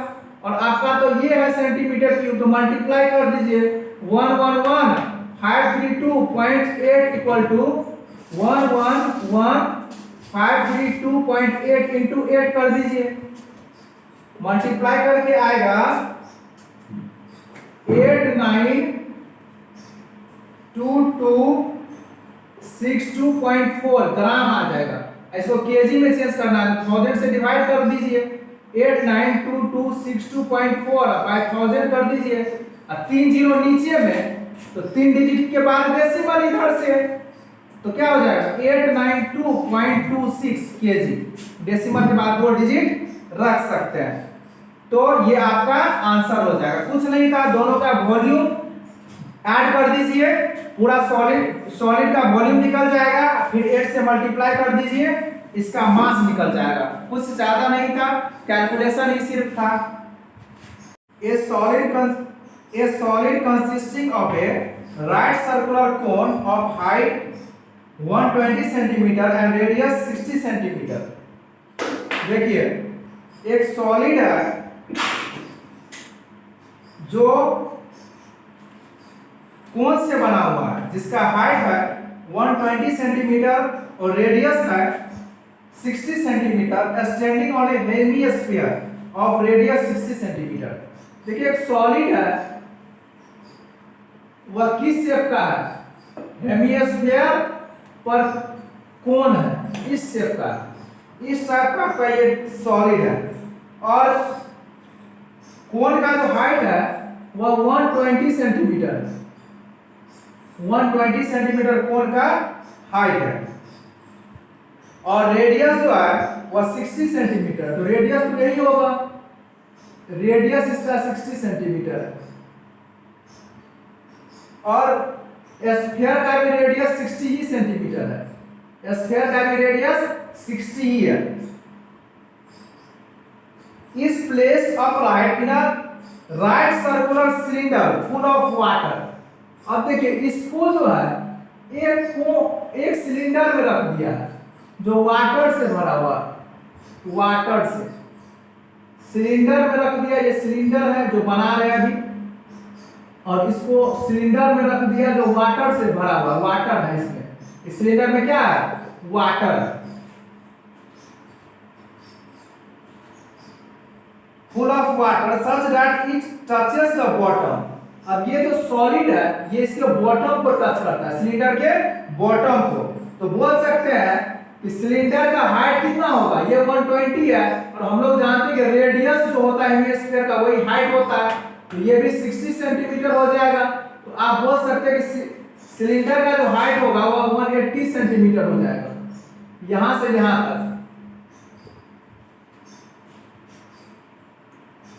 और आपका तो ये है सेंटीमीटर क्यूब, तो मल्टीप्लाई कर दीजिए 111,532.8 इक्वल टू 111,532.8 इंटू 8 कर दीजिए, मल्टीप्लाई करके आएगा 892262.4 ग्राम आ जाएगा। इसको केजी में चेंज करना है, 1000 से डिवाइड कर दीजिए, 892262.4 बाय 1000 कर दीजिए और 3 जीरो नीचे में, तो 3 डिजिट के बाद डेसिमल इधर से, तो क्या हो जाएगा 892.26 केजी, डेसिमल के बाद 2 डिजिट रख सकते हैं। तो ये आपका आंसर हो जाएगा, कुछ नहीं था, दोनों का वॉल्यूम ऐड कर दीजिए, पूरा सॉलिड का वॉल्यूम निकल जाएगा, फिर 8 से मल्टीप्लाई कर दीजिए, इसका मास निकल जाएगा, कुछ ज्यादा नहीं था, कैलकुलेशन ही सिर्फ था। ए solid consisting of A right circular cone of height 120 centimetre and radius 60 centimetre. देखिए एक सॉलिड है जो कोन से बना हुआ है, जिसका हाइट है 120 सेंटीमीटर और रेडियस है 60 centimetre, standing on a hemisphere of radius 60 centimetre. देखिए एक सॉलिड है, वह किस शेप का है, हेमिस्फीयर पर कोन है, इस शेप का, इस टाइप का आपका ये सॉलिड है, और कोन का जो हाइट है वह 120 सेंटीमीटर है, 120 सेंटीमीटर कोन का हाइट है, और रेडियस जो है वह 60 सेंटीमीटर, तो रेडियस तो यही होगा, रेडियस इसका 60 सेंटीमीटर है, और स्फीयर का भी रेडियस 60 ही सेंटीमीटर है, स्फीयर का भी रेडियस 60 ही है। is placed upright in a right circular cylinder full of water। अब देखिए इसको जो है एक सिलेंडर में रख दिया है जो वाटर से भरा हुआ, वाटर से सिलेंडर में रख दिया। ये सिलेंडर है जो बना रहे अभी, और इसको सिलेंडर में रख दिया जो वाटर से भरा हुआ, वाटर है इसमें। इस सिलेंडर में क्या है? Water, full of water such that it touches the bottom. अब ये जो सॉलिड है ये इसके बॉटम को टच करता है, सिलेंडर के बॉटम को। तो बोल सकते हैं कि सिलेंडर का हाइट कितना होगा? ये 120 है, और हम लोग जानते हैं कि रेडियस जो होता है हेमिस्फीयर का वही हाइट होता है, तो ये भी 60 सेंटीमीटर हो जाएगा। तो आप बोल सकते हैं कि सिलेंडर का जो हाइट होगा वो 180 सेंटीमीटर हो जाएगा, यहां से यहां तक।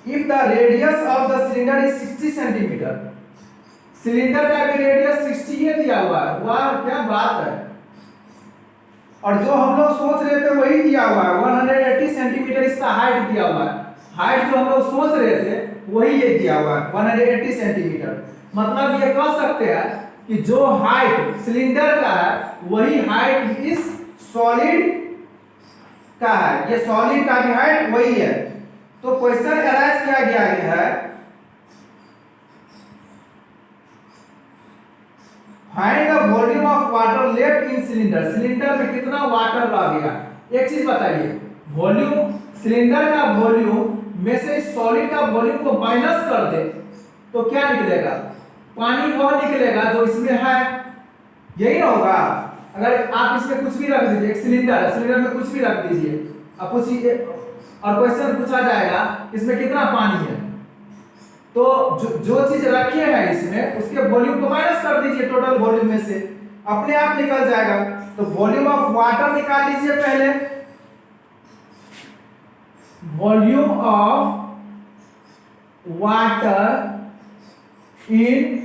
If the radius of the cylinder is 60 centimetre, cylinder का भी रेडियस 60 ही दिया हुआ है। वाह क्या बात है। और जो हम लोग सोच रहे थे वही दिया हुआ है, 180 सेंटीमीटर इसका हाइट दिया हुआ है। हाइट जो हम लोग सोच रहे थे वही ये दिया हुआ है 180 सेंटीमीटर। मतलब ये कह सकते हैं कि जो हाइट सिलेंडर का है वही हाइट इस सॉलिड का है, ये सॉलिड का भी हाइट वही है। तो क्वेश्चन अराइज किया गया है, find the volume of water left in cylinder. Cylinder में कितना वाटर रह गया? एक चीज बताइए, वॉल्यूम सिलेंडर का वॉल्यूम में से सॉलिड का वॉल्यूम को माइनस कर दे तो क्या निकलेगा? पानी वह निकलेगा जो इसमें है, यही ना होगा। अगर आप इसमें कुछ भी रख दीजिए, एक सिलेंडर है, सिलेंडर में कुछ भी रख दीजिए, आप पूछिए और क्वेश्चन पूछा जाएगा इसमें कितना पानी है, तो जो चीज रखे हैं इसमें उसके वॉल्यूम को माइनस कर dीजिए टोटल वॉल्यूम में से, अपने आप निकल जाएगा। तो वॉल्यूम ऑफ वाटर निकाल लीजिए पहले, volume of water in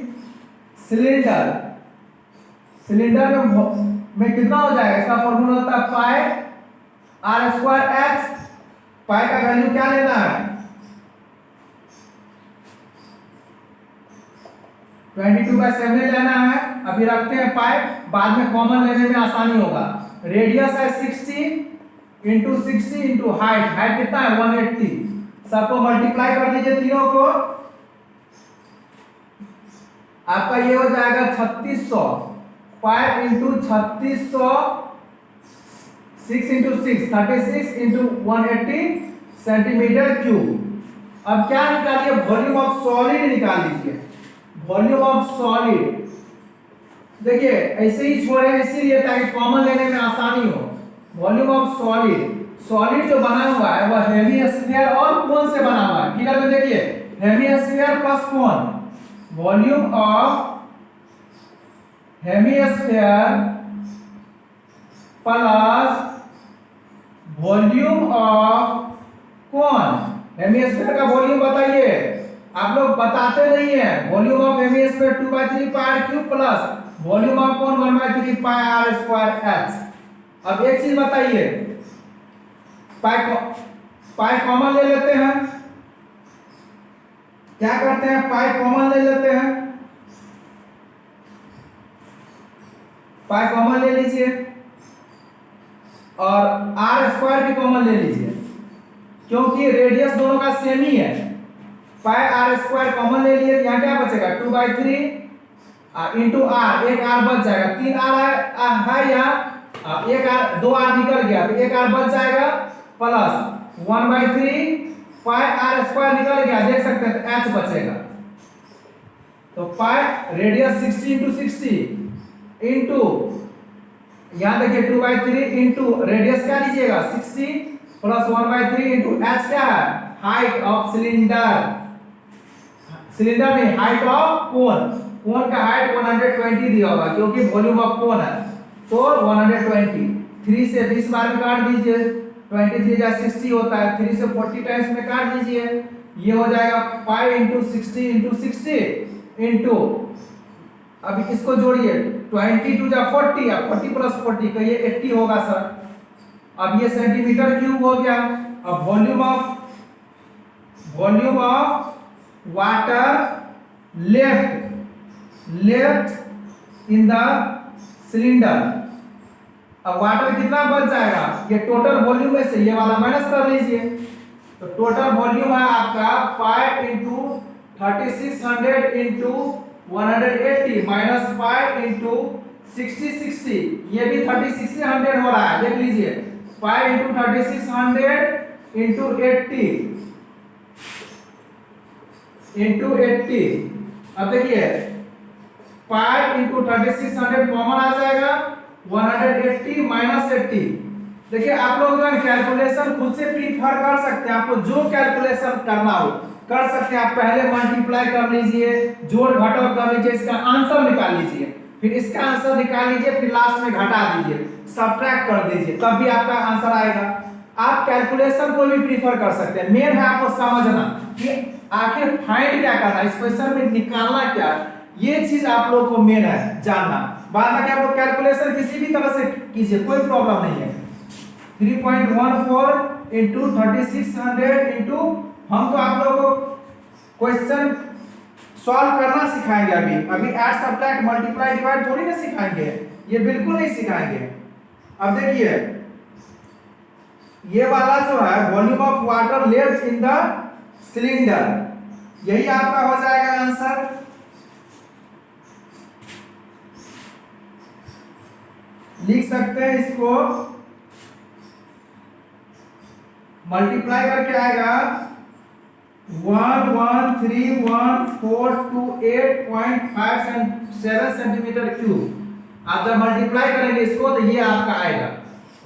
cylinder. Cylinder में कितना हो जाएगा? इसका फॉर्मूला होता है पाई आर स्क्वायर एच। पाई का वैल्यू क्या लेना है? 22/7 लेना है। अभी रखते हैं पाई, बाद में कॉमन लेने में आसानी होगा। रेडियस है 60 इंटू 60 इंटू हाइट, हाइट कितना है? 180। सबको मल्टीप्लाई कर दीजिए तीनों को, आपका ये हो जाएगा 3600। Pi into 3600, 6 into 6 36 into 180 centimetre cube. अब क्या निकालिए? वॉल्यूम ऑफ सॉलिड निकाल लीजिए। वॉल्यूम ऑफ सॉलिड देखिए ऐसे ही छोड़े इसीलिए ताकि कॉमन लेने में आसानी हो। वॉल्यूम ऑफ सॉलिड, सॉलिड जो बना हुआ है वह हेमिस्फीयर और कोन से बना हुआ है। फिगर में देखिए hemisphere plus cone, volume of hemisphere plus volume of cone. Hemisphere का वॉल्यूम बताइए, आप लोग बताते नहीं है। Volume of hemisphere 2/3 pi r cube plus volume of cone 1/3 pi r square h. अब एक चीज बताइए, पाई कॉमन ले लेते हैं, क्या करते हैं? पाई कॉमन ले लेते हैं, पाई कॉमन ले लीजिए और आर स्क्वायर भी कॉमन ले लीजिए, क्योंकि रेडियस दोनों का सेम ही है। पाई आर स्क्वायर कॉमन ले लिए, यहाँ क्या बचेगा? 2/3 इंटू आर, एक आर बच जाएगा। 3 आर है यहाँ, एक आर, 2 आर निकल गया तो एक आर बच जाएगा, प्लस 1/3 पाई आर स्क्वायर निकल गया, देख सकते हैं तो एच बचेगा। तो पाई रेडियस 60 इंटू 60 इंटू यहाँ देखिए 2/3 इंटू रेडियस क्या लीजिएगा? 60 प्लस 1/3 इंटू एच क्या है? Height of cylinder. सिलेंडर में हाइट ऑफ कोन, कोन का हाइट 120 दिया होगा क्योंकि वॉल्यूम ऑफ कोन है, तो 120। 3 से 20 बार में काट दीजिए, 23 या 60 होता है, 3 से 40 टाइम्स में काट दीजिए, ये हो जाएगा पाई इंटू 60 इंटू 60 इंटू, अभी इसको जोड़िए 22 या 40 या 40 प्लस 40 का ये 80 होगा सर। अब ये सेंटीमीटर क्यूब हो गया। अब volume of volume of water left in the cylinder. अब वाटर कितना बच जाएगा, ये टोटल वॉल्यूम में से ये वाला माइनस कर लीजिए। तो टोटल वॉल्यूम है आपका 5 इंटू 3600 इंटू 180 माइनस 5 इंटू 60 ये भी 3600 हो रहा है, देख लीजिए 5 इंटू 3600 इंटू 80 इंटू 80। अब देखिए 5 इंटू 3600 कॉमन आ जाएगा, 180 माइनस 80। देखिए आप लोग कैलकुलेशन खुद से प्रीफर कर सकते हैं, आपको जो कैलकुलेशन करना हो कर सकते हैं। आप पहले मल्टीप्लाई कर लीजिए, जोड़ घटाव कर लीजिए, इसका आंसर निकाल लीजिए, फिर इसका आंसर निकाल लीजिए, फिर लास्ट में घटा दीजिए, सब्ट्रैक्ट कर दीजिए, तब भी आपका आंसर आएगा। आप कैलकुलेशन को भी प्रीफर कर सकते हैं। मेन है आपको समझना कि आखिर फाइंड क्या करना है, इस क्वेश्चन में निकालना क्या, ये चीज आप लोग को मेन है जानना। बाद में क्या, आपको कैलकुलेशन किसी भी तरह से कीजिए, कोई प्रॉब्लम नहीं है। 3.14 इंटू 3600 इंटू, हम तो आप लोगों को क्वेश्चन सॉल्व करना सिखाएंगे। अभी ऐड सब्ट्रैक्ट मल्टीप्लाई डिवाइड थोड़ी ना सिखाएंगे, ये बिल्कुल नहीं सिखाएंगे। अब देखिए ये वाला जो है volume of water left in the cylinder, यही आपका हो जाएगा आंसर। लिख सकते हैं इसको, मल्टीप्लाई करके आएगा 1131428.57 सेंटीमीटर क्यूब। आप जब मल्टीप्लाई करेंगे इसको तो ये आपका आएगा,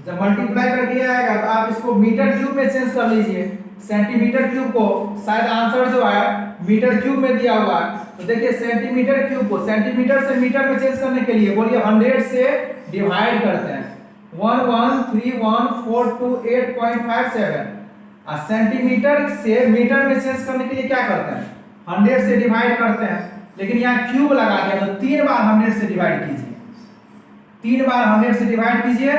जब मल्टीप्लाई करके आएगा तो आप इसको मीटर क्यूब में चेंज कर लीजिए। सेंटीमीटर क्यूब को शायद आंसर जो है मीटर क्यूब में दिया हुआ है, तो देखिए सेंटीमीटर क्यूब को सेंटीमीटर से मीटर में चेंज करने के लिए बोलिए 100 से डिवाइड करते हैं, 1131428.57। और सेंटीमीटर से मीटर में चेंज करने के लिए क्या करते हैं, 100 से डिवाइड करते हैं। लेकिन यहाँ क्यूब लगा दिया तो 3 बार 100 से डिवाइड कीजिए, 3 बार 100 से डिवाइड कीजिए।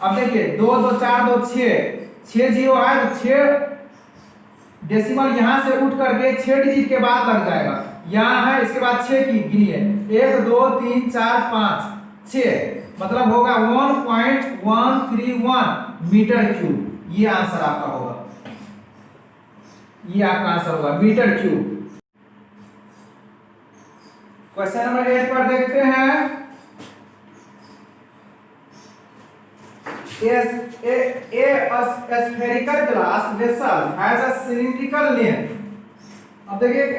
अब देखिए 2 2 4 2 6 जीरो है, तो 6 डेसिमल यहाँ से उठ करके 6 डिजिट के बाद लग जाएगा, यहाँ है इसके बाद 6 की गिनिए, 1 2 3 4 5 6, मतलब होगा 1.131 मीटर क्यूब। ये आंसर आपका होगा, ये आपका आंसर होगा मीटर क्यूब। क्वेश्चन नंबर 8 पर देखते हैं। A spherical glass vessel has a cylindrical neck। अब देखिए एक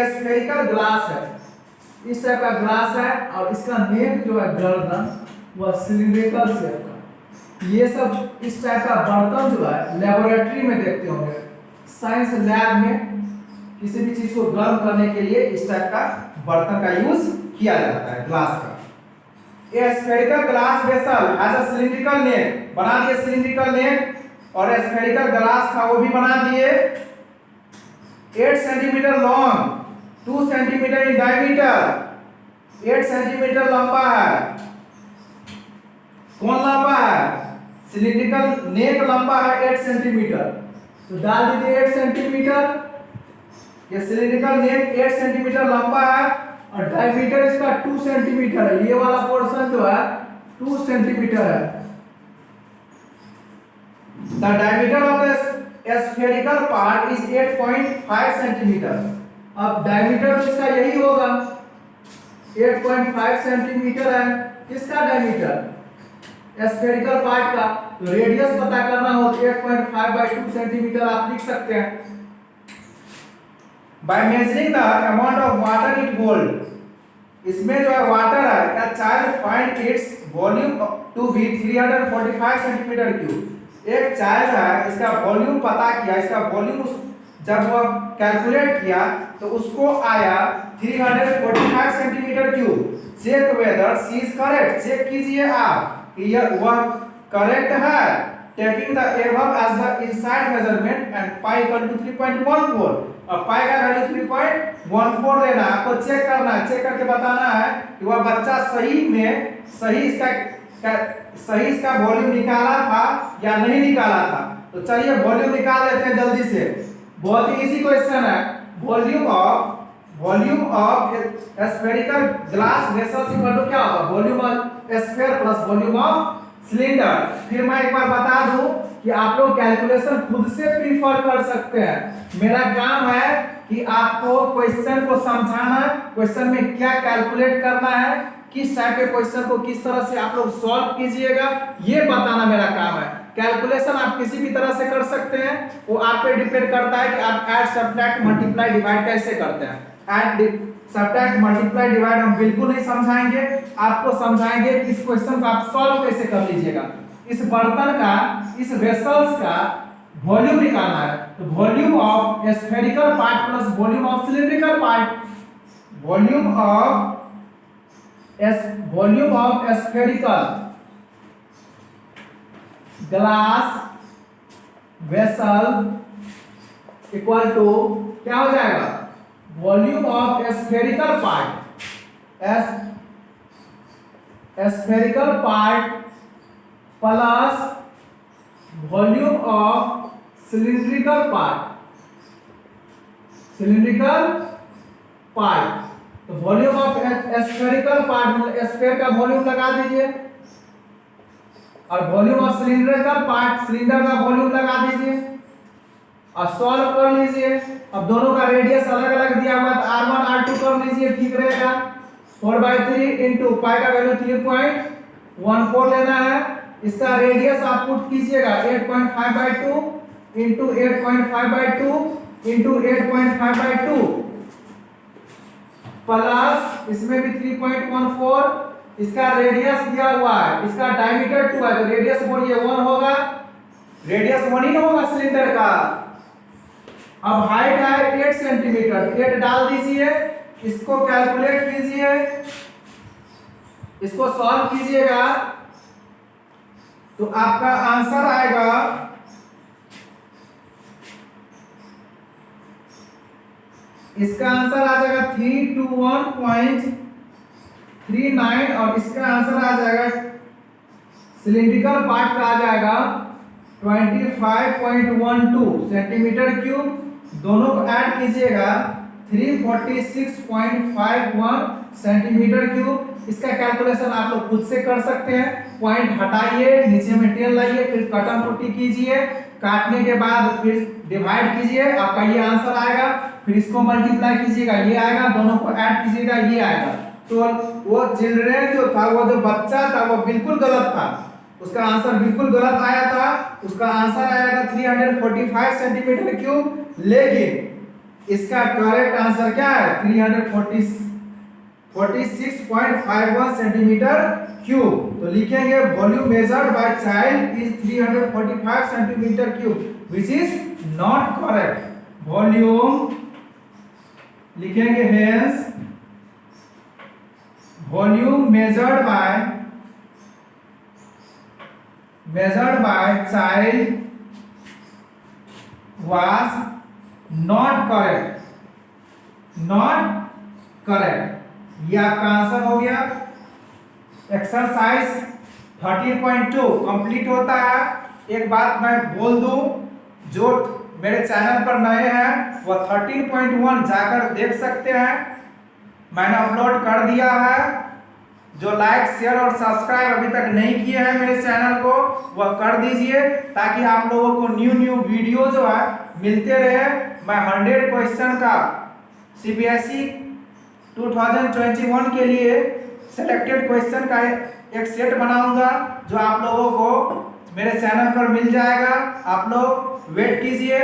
स्फेरिकल ग्लास है, इस टाइप का ग्लास है, और इसका नेक जो है गर्दन वह सिलिंड्रिकल शेप का। ये सब इस टाइप का बर्तन जो है लेबोरेटरी में देखते होंगे, साइंस लैब में किसी भी चीज को गर्म करने के लिए इस टाइप का बर्तन का यूज किया जाता है, ग्लास का। A spherical glass vessel has a cylindrical neck, बना दिए सिलिंड्रिकल नेक, और स्फेरिकल ग्लास का वो भी बना दिए 8 centimetre long, 2 centimetre in diameter, 8 centimetre लंबा है। कौन लंबा है, सिलिंड्रिकल नेक लंबा है 8 सेंटीमीटर, तो डाल दीजिए 8 सेंटीमीटर। ये सिलिंड्रिकल नेक 8 सेंटीमीटर लंबा है, और डायमीटर इसका 2 सेंटीमीटर है, ये वाला पोर्शन जो है 2 सेंटीमीटर है। The diameter of the spherical part is 8.5 centimetre. अब डायमीटर इसका यही होगा, 8.5 सेंटीमीटर है। किसका डायमीटर, स्फेरिकल पार्ट का। तो रेडियस पता करना हो तो 8.5/2 सेंटीमीटर आप लिख सकते हैं। By measuring the amount of water it hold, इसमें जो है वाटर है, a child find its volume to be 345 centimetre cube. एक चाइल्ड है, इसका वॉल्यूम पता किया, इसका वॉल्यूम जब वह कैलकुलेट किया तो उसको आया 345 centimetre cube. Check whether she is correct, check कीजिए आप कि यह वह करेक्ट है। Taking the above as the inside measurement and pi equal to 3.14, और पाई का वैल्यू 3.14 लेना है, आपको चेक करना है, चेक करके बताना है कि वह बच्चा सही में सही इसका सही इसका वॉल्यूम निकाला था या नहीं निकाला था। तो चलिए वॉल्यूम निकाल लेते हैं जल्दी से। बहुत ही इजी क्वेश्चन है। Volume of spherical glass vessel equal to क्या होगा, volume of sphere plus volume of cylinder. फिर मैं एक बार बता दूं कि आप लोग कैलकुलेशन खुद से प्रीफर कर सकते हैं। मेरा काम है कि आपको क्वेश्चन को समझाना, क्वेश्चन में क्या कैलकुलेट करना है, किस टाइप के क्वेश्चन को किस तरह से आप लोग सॉल्व कीजिएगा, ये बताना मेरा काम है। कैलकुलेशन आप किसी भी तरह से कर सकते हैं, वो आप पे डिपेंड करता है कि आप ऐड सब्ट्रैक्ट मल्टीप्लाई डिवाइड कैसे करते हैं। ऐड सब्ट्रैक्ट मल्टीप्लाई डिवाइड हम बिल्कुल नहीं समझाएंगे, आपको समझाएंगे कि इस क्वेश्चन को आप सॉल्व कैसे कर लीजिएगा। इस बर्तन का, इस वेसल्स का वॉल्यूम निकालना है। तो volume of spherical part plus volume of cylindrical part, volume of spherical glass vessel equal to क्या हो जाएगा, volume of spherical part, spherical part plus volume of cylindrical part. तो volume of spherical part, sphere का वॉल्यूम लगा दीजिए, और volume of cylindrical part, cylinder का वॉल्यूम लगा दीजिए और सॉल्व कर लीजिए। अब दोनों का रेडियस अलग अलग दिया हुआ है, तो r1 r2 कर लीजिए, ठीक रहेगा। 4/3 इंटू पाई का वैल्यू 3.14 लेना है। इसका रेडियस आप पुट कीजिएगा 8.5/2 इंटू 8.5/2 इंटू 8.5/2 प्लस इसमें भी 3.14। इसका रेडियस दिया हुआ है, इसका डायमीटर 2 है, तो रेडियस बोलिए 1 होगा, रेडियस 1 ही होगा सिलेंडर का। अब हाइट है 8 सेंटीमीटर, 8 डाल दीजिए, इसको कैलकुलेट कीजिए, इसको सॉल्व कीजिएगा तो आपका आंसर आएगा इसका आंसर आ जाएगा 321.39 और इसका आंसर आ जाएगा सिलिंड्रिकल पार्ट का आ जाएगा 25.12 सेंटीमीटर क्यूब। दोनों को ऐड कीजिएगा 346.51 सेंटीमीटर क्यूब। इसका कैलकुलेशन आप लोग खुद से कर सकते हैं। पॉइंट हटाइए, नीचे में 10 लाइए, फिर कटम पुट्टी कीजिए, काटने के बाद फिर डिवाइड कीजिए, आपका ये आंसर आएगा। फिर इसको मल्टीप्लाई कीजिएगा, ये आएगा, दोनों को ऐड कीजिएगा, ये आएगा। तो वो चिल्ड्रेन जो था, वो जो बच्चा था, वो बिल्कुल गलत था, उसका आंसर बिल्कुल गलत आया था। उसका आंसर आया था 345 सेंटीमीटर क्यूब, लेकिन इसका करेक्ट आंसर क्या है 346.51 सेंटीमीटर क्यूब। तो लिखेंगे volume measured by child is 345 centimetre cube, which is not correct. Volume लिखेंगे hence volume measured by child was not correct। ये आपका आंसर हो गया। एक्सरसाइज 13.2 कंप्लीट होता है। एक बात मैं बोल दूं, जो मेरे चैनल पर नए हैं वो 13.1 जाकर देख सकते हैं, मैंने अपलोड कर दिया है। जो लाइक शेयर और सब्सक्राइब अभी तक नहीं किए हैं मेरे चैनल को, वह कर दीजिए, ताकि आप लोगों को न्यू वीडियो जो है मिलते रहे। मैं 100 क्वेश्चन का CBSE 2021 के लिए सिलेक्टेड क्वेश्चन का एक सेट बनाऊंगा, जो आप लोगों को मेरे चैनल पर मिल जाएगा। आप लोग वेट कीजिए।